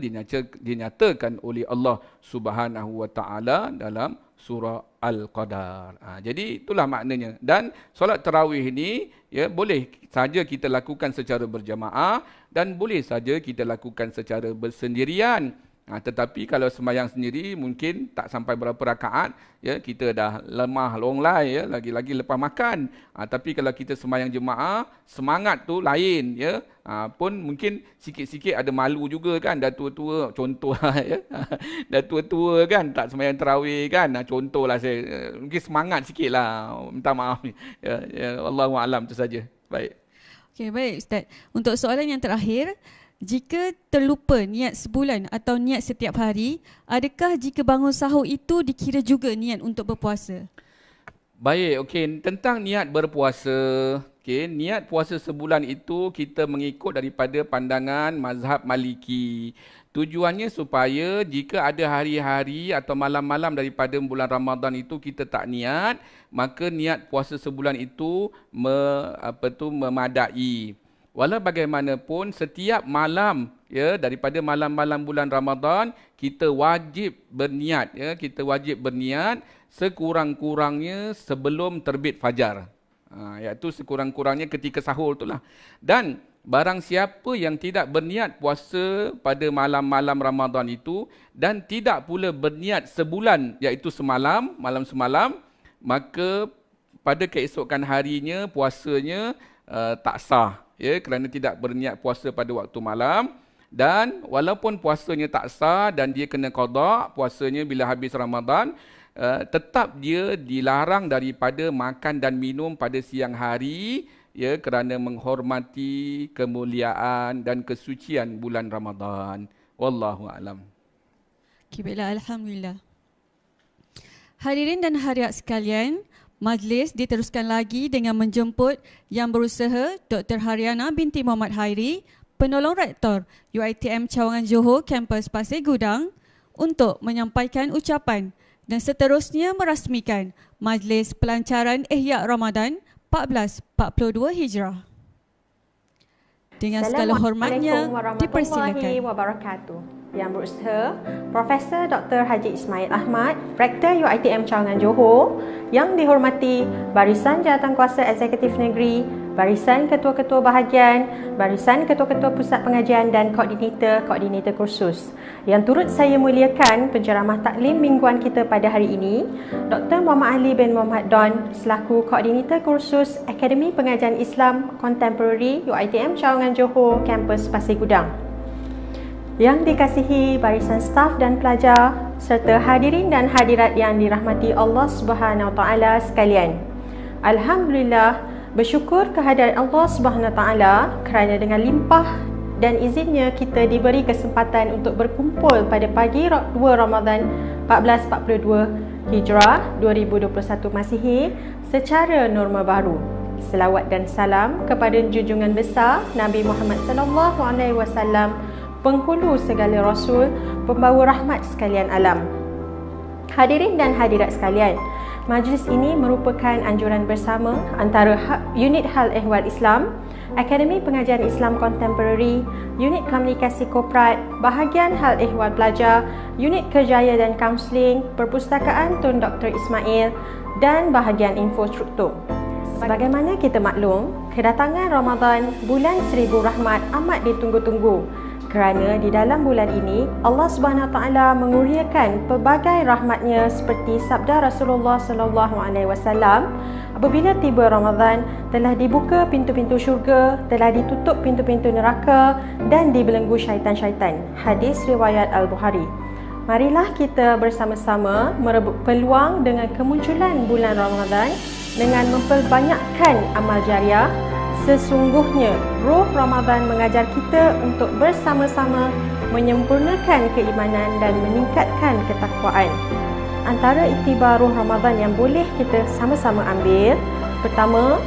dinyatakan oleh Allah Subhanahu wa taala dalam surah Al-Qadar. Jadi itulah maknanya. Dan solat tarawih ini boleh saja kita lakukan secara berjamaah dan boleh saja kita lakukan secara bersendirian. Tetapi kalau sembahyang sendiri mungkin tak sampai berapa rakaat, kita dah lemah longlai, lagi-lagi lepas makan. Tapi kalau kita sembahyang jemaah, semangat tu lain, pun mungkin sikit-sikit ada malu juga kan, dah tua-tua, contohlah dah tua-tua kan, tak sembahyang tarawih kan, contohlah saya, mungkin semangat sikitlah, minta maaf. Wallahu a'lam, tu saja. Baik. Okey, baik Ustaz. Untuk soalan yang terakhir, jika terlupa niat sebulan atau niat setiap hari, adakah jika bangun sahur itu dikira juga niat untuk berpuasa? Baik, okey. Tentang niat berpuasa, niat puasa sebulan itu kita mengikut daripada pandangan mazhab Maliki. Tujuannya supaya jika ada hari-hari atau malam-malam daripada bulan Ramadan itu kita tak niat, maka niat puasa sebulan itu memadai. Walau bagaimanapun setiap malam daripada malam-malam bulan Ramadan kita wajib berniat, kita wajib berniat sekurang-kurangnya sebelum terbit fajar. Iaitu sekurang-kurangnya ketika sahur itulah. Dan barang siapa yang tidak berniat puasa pada malam-malam Ramadan itu dan tidak pula berniat sebulan iaitu semalam, malam semalam, maka pada keesokan harinya puasanya tak sah. Kerana tidak berniat puasa pada waktu malam, dan walaupun puasanya tak sah dan dia kena qada puasanya bila habis Ramadan, tetap dia dilarang daripada makan dan minum pada siang hari kerana menghormati kemuliaan dan kesucian bulan Ramadan. Wallahu a'lam. Baiklah, alhamdulillah. Hadirin dan hadirat sekalian, majlis diteruskan lagi dengan menjemput Yang Berusaha Dr. Haryana binti Muhammad Hairi, Penolong Rektor UiTM Cawangan Johor, Kampus Pasir Gudang, untuk menyampaikan ucapan dan seterusnya merasmikan majlis pelancaran Ihya Ramadan 1442 Hijrah. Dengan segala hormatnya, dipersilakan. Assalamualaikum warahmatullahi wabarakatuh. Yang Berusaha Profesor Dr. Haji Ismail Ahmad, Rektor UiTM Cawangan Johor, yang dihormati Barisan Jawatankuasa Eksekutif Negeri, Barisan Ketua-Ketua Bahagian, Barisan Ketua-Ketua Pusat Pengajian dan Koordinator Kursus. Yang turut saya muliakan penceramah taklim mingguan kita pada hari ini, Dr. Muhammad Ali bin Muhammad Don selaku Koordinator Kursus Akademi Pengajian Islam Contemporary UiTM Cawangan Johor, Kampus Pasir Gudang. Yang dikasihi barisan staf dan pelajar serta hadirin dan hadirat yang dirahmati Allah Subhanahu Wa Taala sekalian. Alhamdulillah, bersyukur kehadirat Allah Subhanahu Wa Taala kerana dengan limpah dan izinnya kita diberi kesempatan untuk berkumpul pada pagi 2 Ramadan 1442 Hijrah 2021 Masihi secara norma baru. Selawat dan salam kepada junjungan besar Nabi Muhammad sallallahu alaihi wasallam, penghulu segala rasul, pembawa rahmat sekalian alam. Hadirin dan hadirat sekalian, majlis ini merupakan anjuran bersama antara Unit Hal Ehwal Islam, Akademi Pengajian Islam Contemporary, Unit Komunikasi Korporat, Bahagian Hal Ehwal Pelajar, Unit Kerjaya dan Kaunseling, Perpustakaan Tun Dr. Ismail dan Bahagian Infrastruktur. Sebagaimana kita maklum, kedatangan Ramadan, bulan 1000 rahmat amat ditunggu-tunggu. Kerana di dalam bulan ini Allah Subhanahu Taala mengurniakan pelbagai rahmatnya seperti sabda Rasulullah sallallahu alaihi wasallam, apabila tiba Ramadan telah dibuka pintu-pintu syurga, telah ditutup pintu-pintu neraka dan dibelenggu syaitan-syaitan. Hadis riwayat Al-Bukhari. Marilah kita bersama-sama merebut peluang dengan kemunculan bulan Ramadan dengan memperbanyakkan amal jariah. Sesungguhnya, roh Ramadan mengajar kita untuk bersama-sama menyempurnakan keimanan dan meningkatkan ketakwaan. antara iktibar Ramadan yang boleh kita sama-sama ambil. Pertama,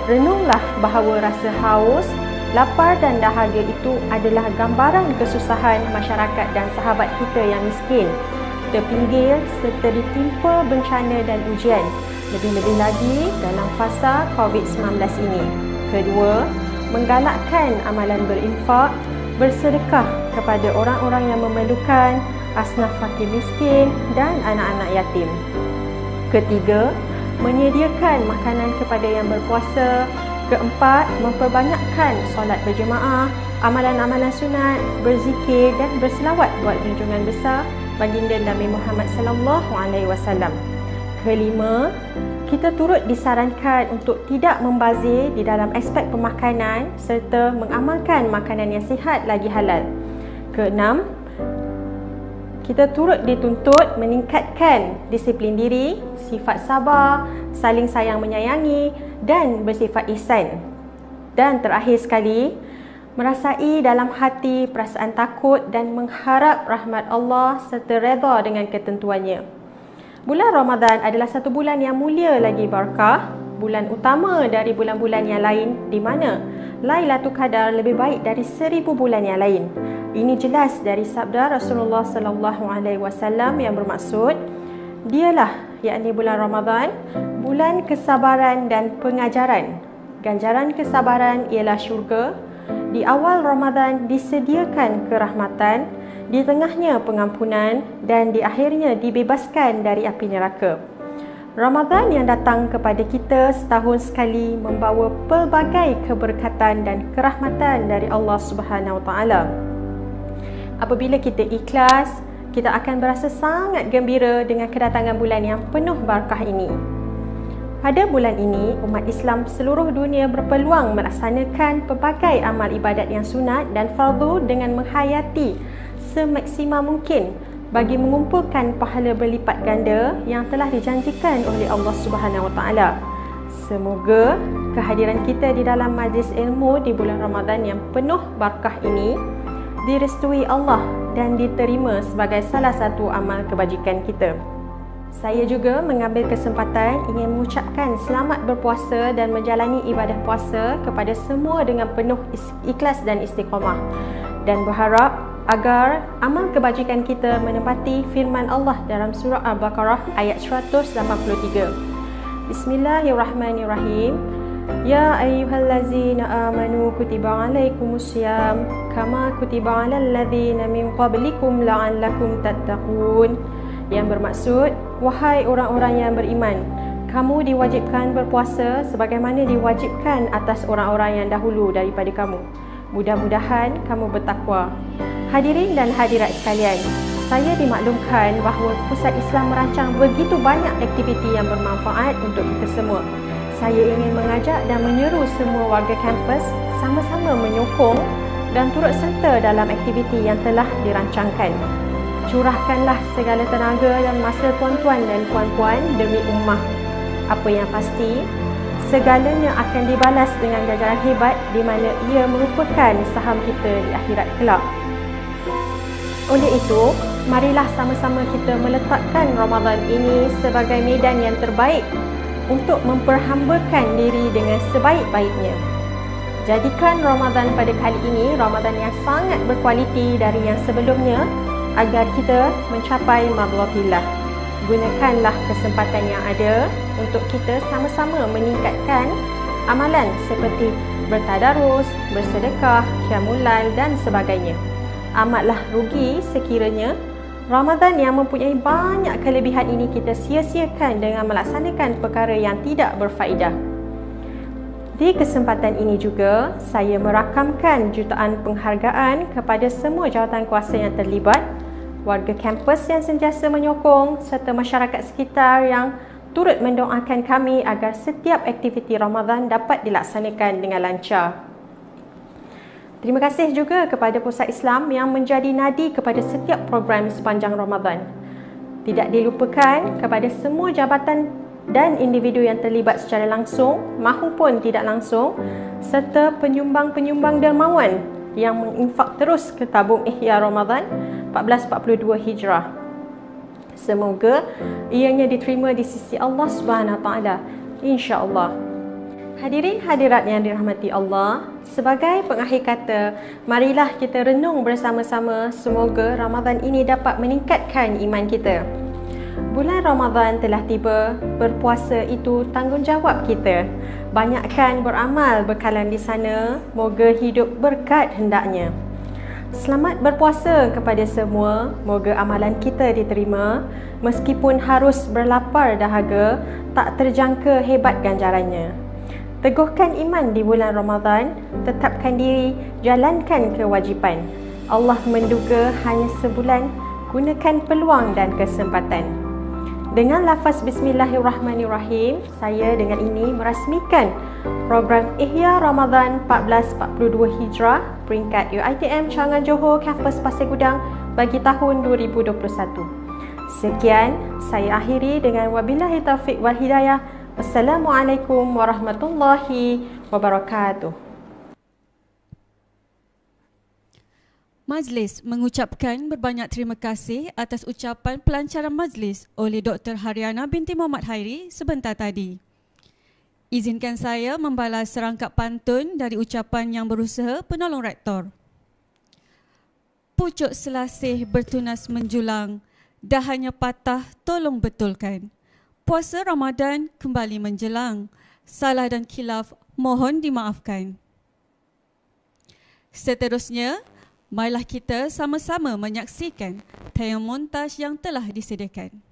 renunglah bahawa rasa haus, lapar dan dahaga itu adalah gambaran kesusahan masyarakat dan sahabat kita yang miskin, terpinggir serta ditimpa bencana dan ujian, lebih-lebih lagi dalam fasa COVID-19 ini. Kedua, menggalakkan amalan berinfak, bersedekah kepada orang-orang yang memerlukan, asnaf fakir miskin dan anak-anak yatim. Ketiga, menyediakan makanan kepada yang berpuasa. Keempat, memperbanyakkan solat berjemaah, amalan-amalan sunat, berzikir dan berselawat buat junjungan besar baginda Nabi Muhammad sallallahu alaihi wasallam. Kelima, kita turut disarankan untuk tidak membazir di dalam aspek pemakanan serta mengamalkan makanan yang sihat lagi halal. Keenam, kita turut dituntut meningkatkan disiplin diri, sifat sabar, saling sayang menyayangi dan bersifat ihsan. Dan terakhir sekali, merasai dalam hati perasaan takut dan mengharap rahmat Allah serta redha dengan ketentuannya. Bulan Ramadan adalah satu bulan yang mulia lagi barakah, bulan utama dari bulan-bulan yang lain di mana Lailatul Qadar lebih baik dari 1000 bulan yang lain. Ini jelas dari sabda Rasulullah sallallahu alaihi wasallam yang bermaksud, dialah yakni bulan Ramadan, bulan kesabaran dan pengajaran. Ganjaran kesabaran ialah syurga. Di awal Ramadan disediakan kerahmatan, di tengahnya pengampunan dan di akhirnya dibebaskan dari api neraka. Ramadan yang datang kepada kita setahun sekali membawa pelbagai keberkatan dan kerahmatan dari Allah Subhanahu Wa Taala. Apabila kita ikhlas, kita akan berasa sangat gembira dengan kedatangan bulan yang penuh barakah ini. Pada bulan ini, umat Islam seluruh dunia berpeluang melaksanakan pelbagai amal ibadat yang sunat dan fardu dengan menghayati semaksimal mungkin bagi mengumpulkan pahala berlipat ganda yang telah dijanjikan oleh Allah Subhanahu Wa Taala. Semoga kehadiran kita di dalam majlis ilmu di bulan Ramadan yang penuh barakah ini direstui Allah dan diterima sebagai salah satu amal kebajikan kita. Saya juga mengambil kesempatan ingin mengucapkan selamat berpuasa dan menjalani ibadah puasa kepada semua dengan penuh ikhlas dan istiqamah, dan berharap agar amal kebajikan kita menepati firman Allah dalam surah Al-Baqarah ayat 183. Bismillahirrahmanirrahim. Ya ayyuhallazina amanu kutiba alaikumusiyam kama kutiba alal ladzina min qablikum la'allakum tattaqun. Yang bermaksud, wahai orang-orang yang beriman, kamu diwajibkan berpuasa sebagaimana diwajibkan atas orang-orang yang dahulu daripada kamu. Mudah-mudahan kamu bertakwa. Hadirin dan hadirat sekalian, saya dimaklumkan bahawa Pusat Islam merancang begitu banyak aktiviti yang bermanfaat untuk kita semua. Saya ingin mengajak dan menyeru semua warga kampus sama-sama menyokong dan turut serta dalam aktiviti yang telah dirancangkan. Curahkanlah segala tenaga dan masa tuan-tuan dan puan-puan demi ummah. Apa yang pasti, segalanya akan dibalas dengan ganjaran hebat di mana ia merupakan saham kita di akhirat kelak. Oleh itu, marilah sama-sama kita meletakkan Ramadan ini sebagai medan yang terbaik untuk memperhambakan diri dengan sebaik-baiknya. Jadikan Ramadan pada kali ini Ramadan yang sangat berkualiti dari yang sebelumnya agar kita mencapai mardhatillah. Gunakanlah kesempatan yang ada untuk kita sama-sama meningkatkan amalan seperti bertadarus, bersedekah, qiyamul lail dan sebagainya. Amatlah rugi sekiranya Ramadan yang mempunyai banyak kelebihan ini kita sia-siakan dengan melaksanakan perkara yang tidak berfaedah. Di kesempatan ini juga, saya merakamkan jutaan penghargaan kepada semua jawatan kuasa yang terlibat, warga kampus yang sentiasa menyokong serta masyarakat sekitar yang turut mendoakan kami agar setiap aktiviti Ramadan dapat dilaksanakan dengan lancar. Terima kasih juga kepada Pusat Islam yang menjadi nadi kepada setiap program sepanjang Ramadan. Tidak dilupakan kepada semua jabatan dan individu yang terlibat secara langsung mahupun tidak langsung serta penyumbang-penyumbang dermawan yang menginfak terus ke tabung Ihya Ramadan 1442 Hijrah. Semoga ianya diterima di sisi Allah Subhanahu Wa Taala, insya-Allah. Hadirin hadirat yang dirahmati Allah, sebagai pengakhir kata, marilah kita renung bersama-sama semoga Ramadan ini dapat meningkatkan iman kita. Bulan Ramadan telah tiba, berpuasa itu tanggungjawab kita. Banyakkan beramal bekalan di sana, moga hidup berkat hendaknya. Selamat berpuasa kepada semua, moga amalan kita diterima. Meskipun harus berlapar dahaga, tak terjangka hebat ganjarannya. Teguhkan iman di bulan Ramadan, tetapkan diri, jalankan kewajipan. Allah menduga hanya sebulan, gunakan peluang dan kesempatan. Dengan lafaz Bismillahirrahmanirrahim, saya dengan ini merasmikan program Ihya Ramadan 1442 Hijrah peringkat UiTM Changan Johor Kampus Pasir Gudang bagi tahun 2021. Sekian, saya akhiri dengan wabillahi taufiq wal hidayah. Wassalamualaikum warahmatullahi wabarakatuh. Majlis mengucapkan berbanyak terima kasih atas ucapan pelancaran majlis oleh Dr. Haryana binti Muhammad Hairi sebentar tadi. Izinkan saya membalas serangkap pantun dari ucapan yang berusaha penolong rektor. Pucuk selasih bertunas menjulang, dahannya patah tolong betulkan. Puasa Ramadan kembali menjelang, salah dan khilaf mohon dimaafkan. Seterusnya, marilah kita sama-sama menyaksikan tayang montaj yang telah disediakan.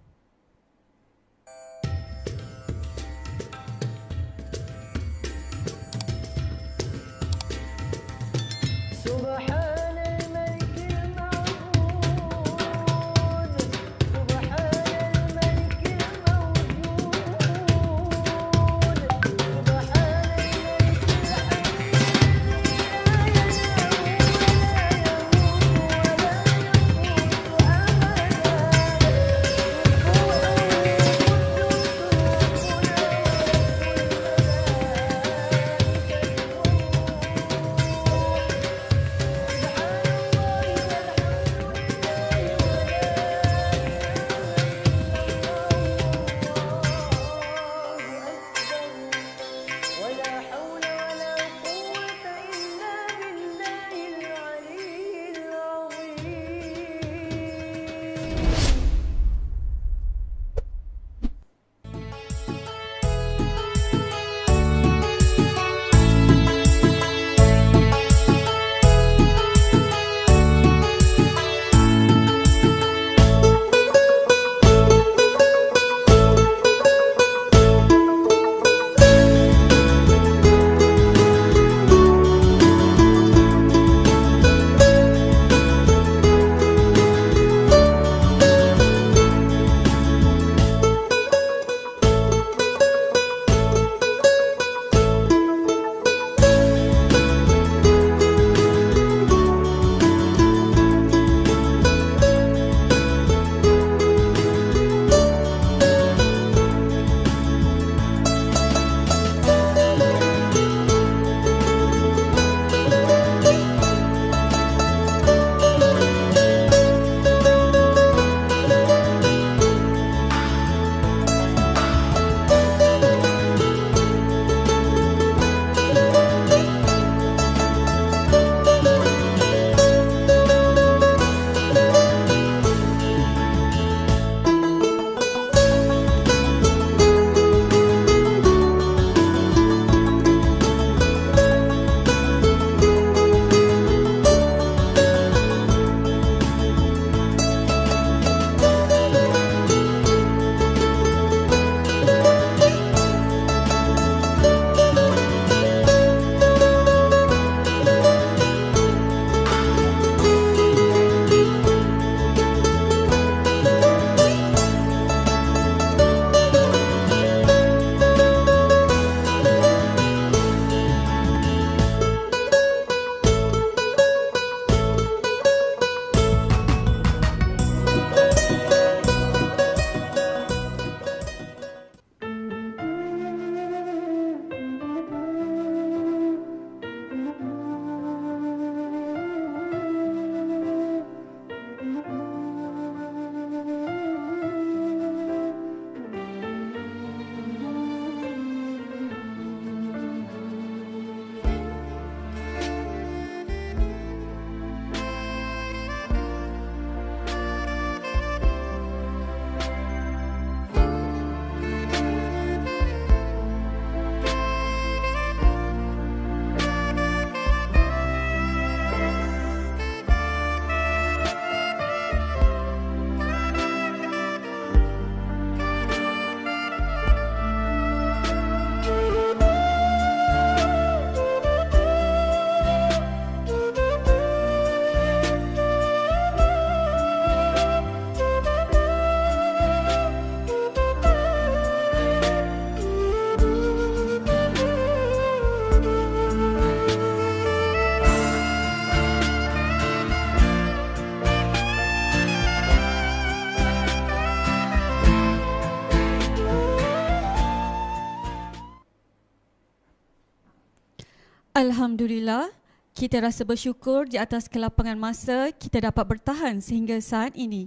Alhamdulillah, kita rasa bersyukur di atas kelapangan masa kita dapat bertahan sehingga saat ini.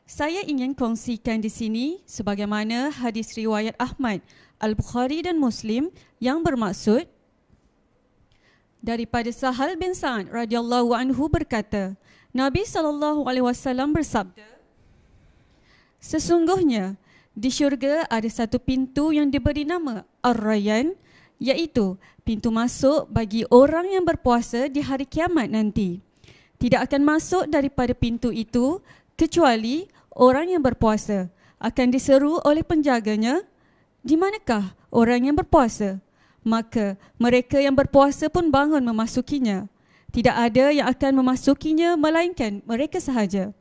Saya ingin kongsikan di sini sebagaimana hadis riwayat Ahmad, Al-Bukhari dan Muslim yang bermaksud daripada Sahal bin Sa'ad radhiyallahu anhu berkata, Nabi SAW bersabda, sesungguhnya di syurga ada satu pintu yang diberi nama Ar-Rayyan, iaitu pintu masuk bagi orang yang berpuasa di hari kiamat nanti. Tidak akan masuk daripada pintu itu kecuali orang yang berpuasa. Akan diseru oleh penjaganya, di manakah orang yang berpuasa? Maka mereka yang berpuasa pun bangun memasukinya. Tidak ada yang akan memasukinya melainkan mereka sahaja.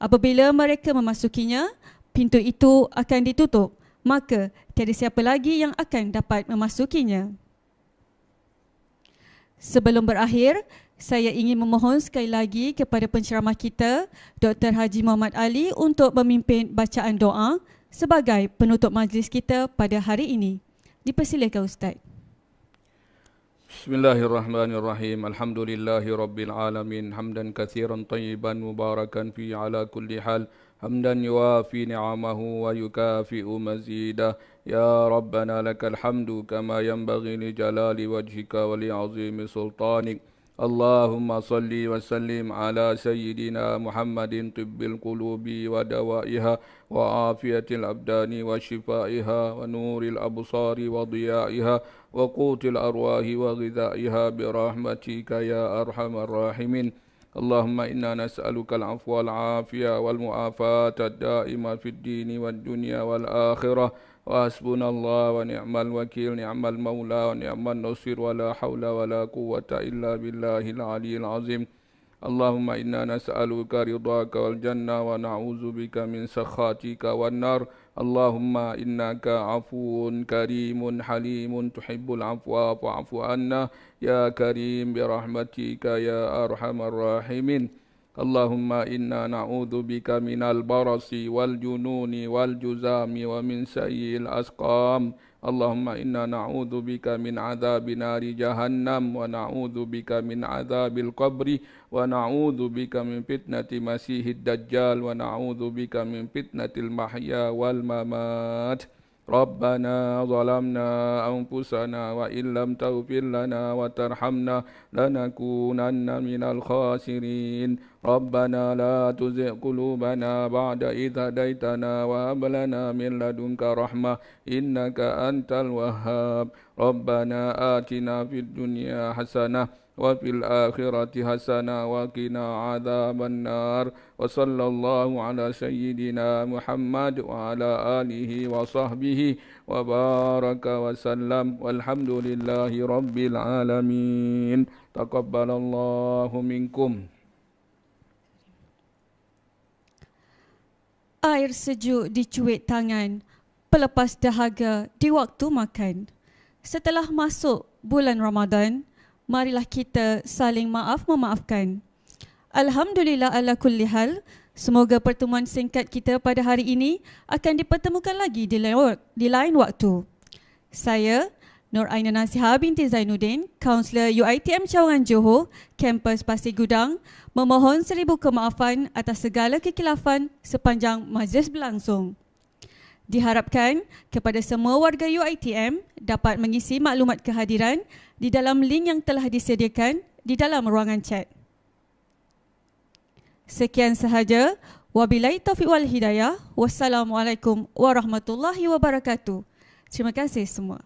Apabila mereka memasukinya, pintu itu akan ditutup. Maka tiada siapa lagi yang akan dapat memasukinya. Sebelum berakhir, saya ingin memohon sekali lagi kepada penceramah kita, Dr. Haji Muhammad Ali, untuk memimpin bacaan doa sebagai penutup majlis kita pada hari ini. Dipersilakan Ustaz. Bismillahirrahmanirrahim. Alhamdulillahi rabbil alamin. Hamdan katsiran tayyiban mubarakan fi ala kulli hal. حمدا يوافي نعمه ويكافئ مزيده يا ربنا لك الحمد كما ينبغي لجلال وجهك ولعظيم سلطانك اللهم صل وسلم على سيدنا محمد طب القلوب ودوائها وعافية الأبدان وشفائها ونور الأبصار وضيائها وقوت الأرواح وغذائها برحمتك يا أرحم الراحمين اللهم إنا نسألك العفو والعافية والمعافاة الدائمة في الدين والدنيا والآخرة وحسبنا الله ونعم الوكيل نعم المولى ونعم النصير ولا حول ولا قوة إلا بالله العلي العظيم اللهم إنا نسألك رضاك والجنة ونعوذ بك من سخطك والنار اللهم إنك عفو كريم حليم تحب العفو فاعف عنا يا كريم برحمتك يا أرحم الراحمين اللهم إنا نعوذ بك من البرص والجنون والجزام ومن سيء الأسقام اللهم إنا نعوذ بك من عذاب نار جهنم ونعوذ بك من عذاب القبر ونعوذ بك من فتنة مسيح الدجال ونعوذ بك من فتنة المحيا والممات ربنا ظلمنا أنفسنا وإن لم تغفر لنا وترحمنا لنكونن من الخاسرين ربنا لا تزغ قلوبنا بعد إذ هديتنا وهب لنا من لدنك رحمة إنك أنت الوهاب ربنا آتنا في الدنيا حسنة وفي الآخرة حسنة وقنا عذاب النار وصلى الله على سيدنا محمد وعلى آله وصحبه وبارك وسلم والحمد لله رب العالمين تقبل الله منكم. Air sejuk di cuit tangan, pelepas dahaga di waktu makan. Setelah masuk bulan Ramadan, marilah kita saling maaf-memaafkan. Alhamdulillah ala kulli hal, semoga pertemuan singkat kita pada hari ini akan dipertemukan lagi di lain waktu. Saya, Nur Aina Nasiha binti Zainuddin, Kaunselor UiTM Cawangan Johor, Kampus Pasir Gudang, memohon 1000 kemaafan atas segala kekilafan sepanjang majlis berlangsung. Diharapkan kepada semua warga UiTM dapat mengisi maklumat kehadiran di dalam link yang telah disediakan di dalam ruangan chat. Sekian sahaja. Wabillahi taufiq wal hidayah. Wassalamualaikum warahmatullahi wabarakatuh. Terima kasih semua.